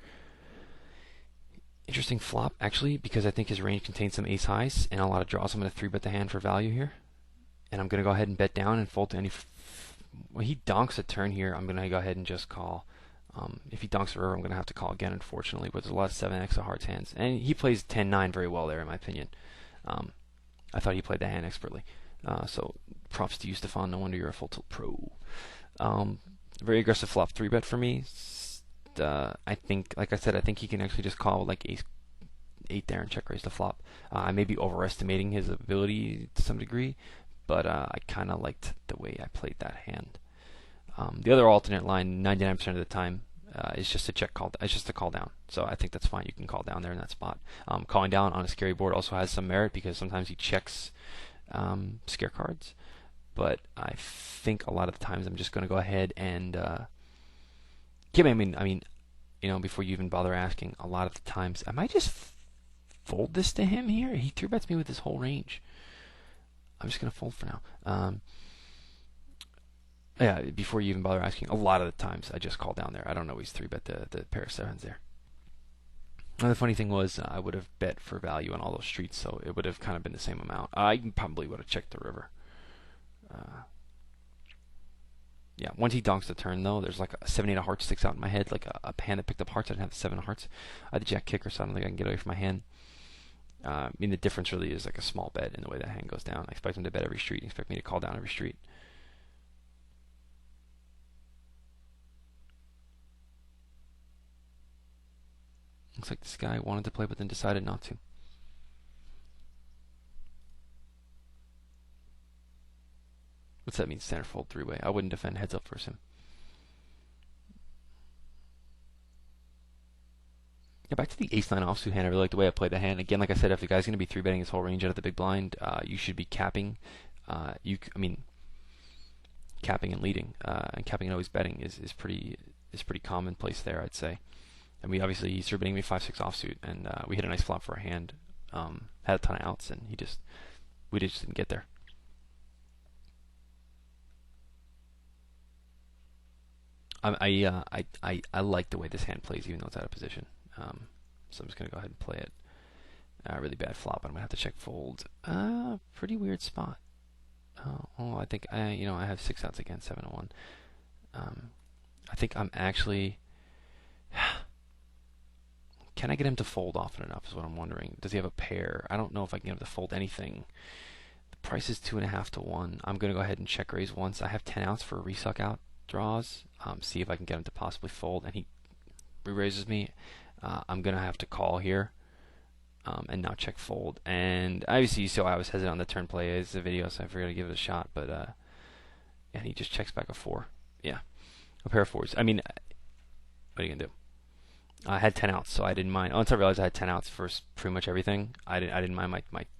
Interesting flop actually, because I think his range contains some ace highs and a lot of draws. I'm going to 3-bet the hand for value here, and I'm going to go ahead and bet down and fold to any. When he donks a turn here, I'm going to go ahead and just call. If he donks the river, I'm going to have to call again, unfortunately. But there's a lot of 7x of hearts hands, and he plays 10-9 very well there, in my opinion. I thought he played the hand expertly. So props to you, Stefan. No wonder you're a full tilt pro. Very aggressive flop 3-bet for me. I think, like I said, I think he can actually just call like ace 8 there and check raise the flop. I may be overestimating his ability to some degree, but I kind of liked the way I played that hand. The other alternate line, 99% of the time, is just a check call. It's just a call down. So I think that's fine. You can call down there in that spot. Calling down on a scary board also has some merit because sometimes he checks scare cards. But I think a lot of the times I'm just going to go ahead and yeah. I mean, you know, before you even bother asking, a lot of the times I might just fold this to him here. He 3-bets me with his whole range. I'm just going to fold for now. Yeah, before you even bother asking, a lot of the times I just call down there. I don't always 3-bet the pair of sevens there. And the funny thing was, I would have bet for value on all those streets, so it would have kind of been the same amount. I probably would have checked the river. Yeah, once he donks the turn, though, there's like a 7-8 of hearts sticks out in my head, like a hand that picked up hearts. I didn't have the 7 of hearts. I had the jack kicker, so I don't think I can get away from my hand. I mean, the difference really is like a small bet in the way that hand goes down. I expect him to bet every street. I expect me to call down every street. Looks like this guy wanted to play, but then decided not to. What's that mean? Standard fold 3-way. I wouldn't defend heads up versus him. Yeah, back to the ace-9 offsuit hand. I really like the way I played the hand. Again, like I said, if the guy's going to be 3-betting his whole range out of the big blind, you should be capping. Capping and leading, and capping and always betting is pretty commonplace there, I'd say. And we obviously he's 3-betting me 5-6 offsuit, and we hit a nice flop for a hand. Had a ton of outs, and we just didn't get there. I like the way this hand plays, even though it's out of position. So I'm just gonna go ahead and play it. Really bad flop. I'm gonna have to check fold. Pretty weird spot. I think I have 6 outs again, 7-1. I think I'm actually. Can I get him to fold often enough? Is what I'm wondering. Does he have a pair? I don't know if I can get him to fold anything. The price is 2.5 to 1. I'm gonna go ahead and check raise once. I have 10 outs for a resuck out draws. See if I can get him to possibly fold, and he re-raises me. I'm gonna have to call here, and now check fold. And obviously, so I was hesitant on the turn play. It's a video, so I figured to give it a shot. But and he just checks back a 4. Yeah, a pair of 4s. I mean, what are you gonna do? I had 10 outs, so I didn't mind. Once I realized I had 10 outs for pretty much everything, I didn't mind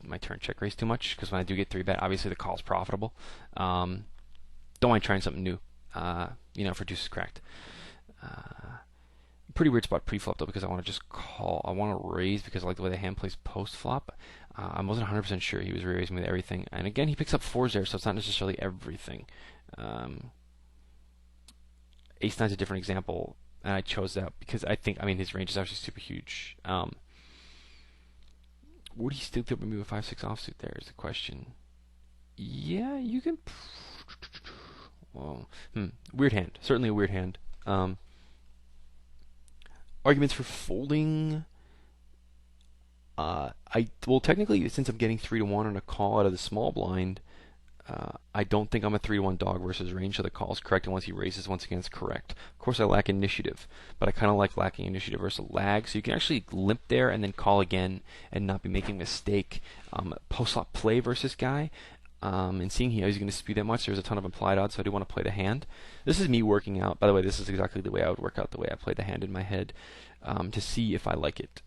my turn check raise too much, because when I do get 3-bet, obviously the call's profitable. Don't mind trying something new. For deuces cracked. Pretty weird spot pre-flop though, because I want to just call. I want to raise because I like the way the hand plays post-flop. I wasn't 100% sure he was raising with everything, and again he picks up 4s there, so it's not necessarily everything. Ace-9's a different example, and I chose that because I think his range is actually super huge. Would he still be with 5-6 offsuit? There is the question. Yeah, you can. Well, weird hand. Certainly a weird hand. Arguments for folding. Technically, since I'm getting 3-1 on a call out of the small blind, I don't think I'm a 3-1 dog versus range, so the call is correct, and once he raises, once again, it's correct. Of course, I lack initiative, but I kind of like lacking initiative versus lag, so you can actually limp there and then call again and not be making a mistake. Post-flop play versus guy, And seeing how he's going to spew that much, there's a ton of implied odds, so I do want to play the hand. This is me working out. By the way, this is exactly the way I would work out the way I play the hand in my head, to see if I like it,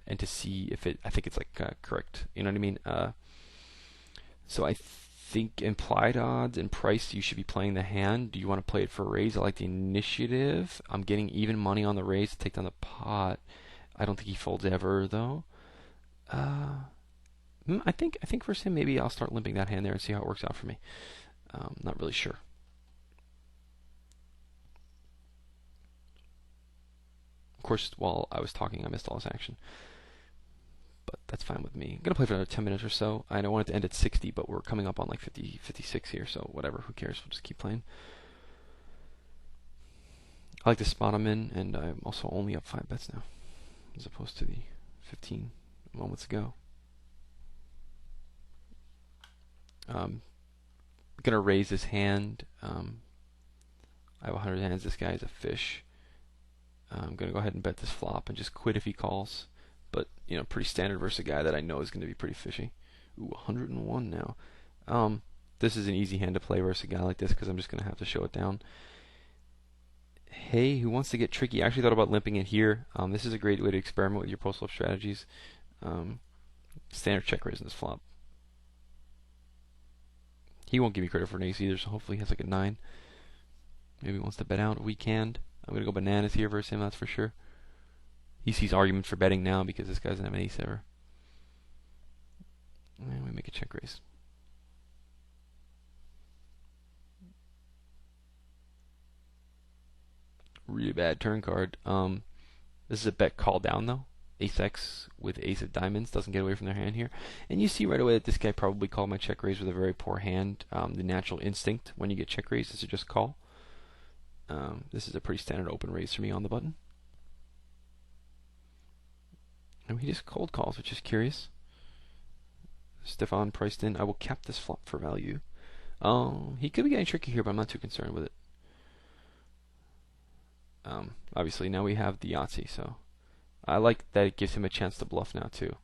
and to see if I think it's like correct. You know what I mean? So I think implied odds and price, you should be playing the hand. Do you want to play it for a raise? I like the initiative. I'm getting even money on the raise to take down the pot. I don't think he folds ever, though. I think for him, maybe I'll start limping that hand there and see how it works out for me. Not really sure. Of course, while I was talking, I missed all this action. But that's fine with me. I'm going to play for another 10 minutes or so. I don't want it to end at 60, but we're coming up on like 50, 56 here, so whatever, who cares? We'll just keep playing. I like to spot him in, and I'm also only up 5 bets now, as opposed to the 15 moments ago. I'm going to raise his hand. I have 100 hands. This guy is a fish. I'm going to go ahead and bet this flop and just quit if he calls. But, you know, pretty standard versus a guy that I know is going to be pretty fishy. Ooh, 101 now. This is an easy hand to play versus a guy like this because I'm just going to have to show it down. Hey, who wants to get tricky? I actually thought about limping it here. This is a great way to experiment with your post-flop strategies. Standard check raise in this flop. He won't give me credit for an ace either, so hopefully he has like a 9. Maybe he wants to bet out a weak hand. I'm going to go bananas here versus him, that's for sure. He sees argument for betting now because this guy doesn't have an ace ever. And we make a check raise. Really bad turn card. This is a bet call down though. Ace X with ace of diamonds doesn't get away from their hand here. And you see right away that this guy probably called my check raise with a very poor hand. The natural instinct when you get check raise is to just call. This is a pretty standard open raise for me on the button. And he just cold calls, which is curious. Stefan priced in. I will cap this flop for value. He could be getting tricky here, but I'm not too concerned with it. Obviously now we have the Yahtzee, so I like that it gives him a chance to bluff now too.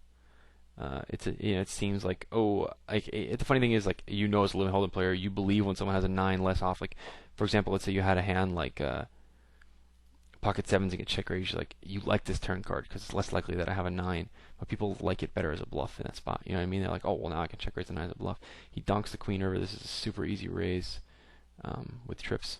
It seems like the funny thing is, like, you know, as a limit-holdem player, you believe when someone has a 9 less off. Like, for example, let's say you had a hand like pocket sevens and get check raise. You like this turn card because it's less likely that I have a 9, but people like it better as a bluff in that spot. You know what I mean? They're like, oh well, now I can check raise the 9 as a bluff. He donks the queen over. This is a super easy raise with trips.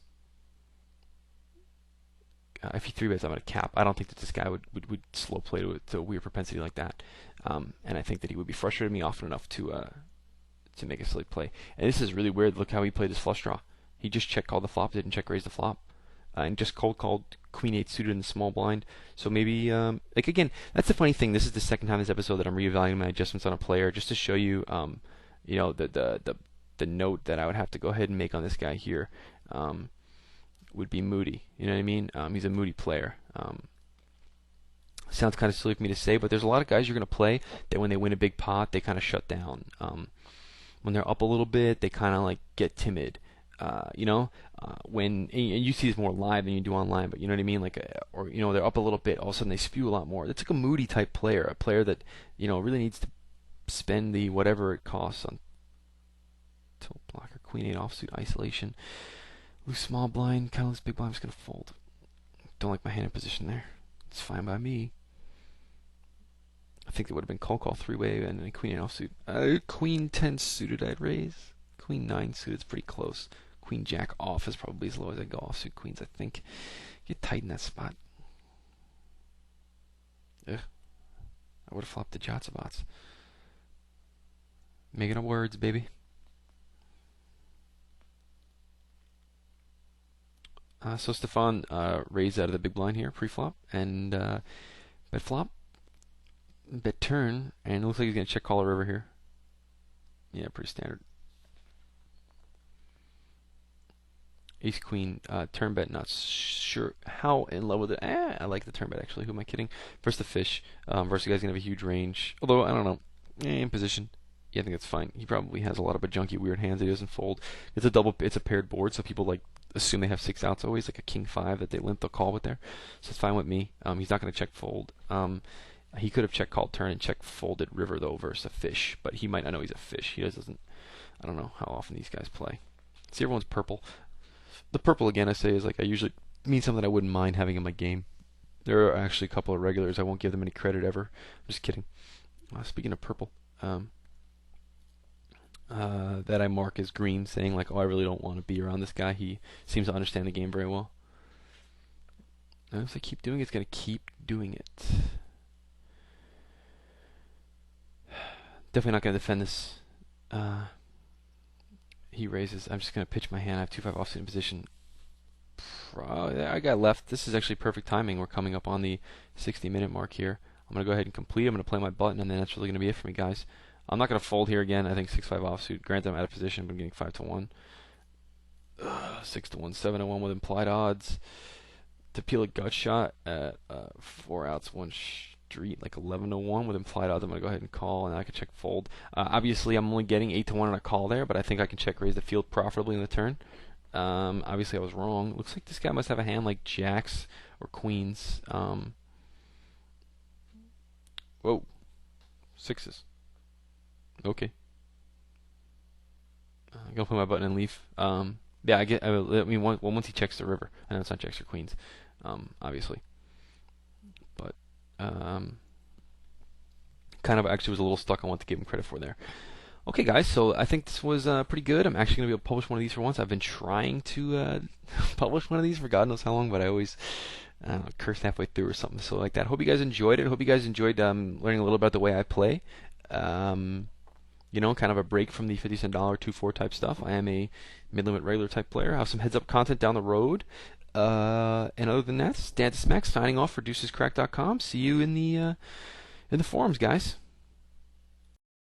If he 3-bets, I'm going to cap. I don't think that this guy would slow play to a weird propensity like that. And I think that he would be frustrated with me often enough to make a silly play. And this is really weird. Look how he played his flush draw. He just check called the flop, didn't check raise the flop, and just cold called queen 8 suited in the small blind. So maybe, like, again, that's the funny thing. This is the second time this episode that I'm reevaluating my adjustments on a player, just to show you, you know, the note that I would have to go ahead and make on this guy here. Would be moody. You know what I mean? He's a moody player. Sounds kind of silly for me to say, but there's a lot of guys you're going to play that when they win a big pot, they kind of shut down. When they're up a little bit, they kind of like get timid. You know, and you see this more live than you do online, but you know what I mean? Like, or you know, they're up a little bit, all of a sudden they spew a lot more. That's like a moody type player, a player that, you know, really needs to spend the whatever it costs on tilt blocker, queen 8 offsuit, isolation. Loose small blind, kind of loose big blind. I'm just going to fold. Don't like my hand in position there. It's fine by me. I think it would have been call 3-way and then queen 8 offsuit. Queen 10 suited I'd raise. Queen 9 suited is pretty close. Queen jack off is probably as low as I go. Offsuit queens, I think. Get tight in that spot. Ugh. I would have flopped the Jatsabots. Making up words, baby. So Stefan raised out of the big blind here, pre-flop, and bet flop, bet turn, and it looks like he's going to check call the river here. Yeah, pretty standard. Ace queen, turn bet, not sure how in love with it. I like the turn bet actually. Who am I kidding? Versus the fish, versus the guy's going to have a huge range. Although, I don't know, in position. Yeah, I think that's fine. He probably has a lot of a junky weird hands that he doesn't fold. It's a paired board, so people like assume they have 6 outs always, like a king 5 that they limp, they'll call with there. So it's fine with me. He's not going to check fold. He could have check called turn and check folded river though versus a fish, but he might not know he's a fish. He doesn't. I don't know how often these guys play. See, everyone's purple. The purple again, I say, is like I usually mean something I wouldn't mind having in my game. There are actually a couple of regulars. I won't give them any credit ever. I'm just kidding. Speaking of purple, that I mark as green, saying like, oh, I really don't want to be around this guy. He seems to understand the game very well. And if I keep doing it, it's going to keep doing it. Definitely not going to defend this. He raises. I'm just going to pitch my hand. I have 2-5 offsuit in position. I got left. This is actually perfect timing. We're coming up on the 60-minute mark here. I'm going to go ahead and complete. I'm going to play my button, and then that's really going to be it for me, guys. I'm not going to fold here again. I think 6-5 offsuit. Granted, I'm out of position, but I'm getting 5-1. 6-1, 7-1 with implied odds. To peel a gut shot at 4 outs, 1 street, like 11-1 with implied odds. I'm going to go ahead and call, and I can check fold. Obviously, I'm only getting 8-1 on a call there, but I think I can check raise the field profitably in the turn. Obviously, I was wrong. Looks like this guy must have a hand like jacks or queens. Whoa. 6s. Okay. I'm going to put my button and leave. Yeah, I mean, once he checks the river. I know it's not jacks or queens, obviously. But, kind of actually was a little stuck on what to give him credit for there. Okay, guys, so I think this was pretty good. I'm actually going to be able to publish one of these for once. I've been trying to publish one of these for God knows how long, but I always cursed halfway through or something so like that. Hope you guys enjoyed it. Hope you guys enjoyed learning a little about the way I play. You know, kind of a break from the 50 cent dollar 2-4 type stuff. I am a mid-limit regular type player. I have some heads-up content down the road. And other than that, Danzasmack signing off for deucescrack.com. See you in the forums, guys.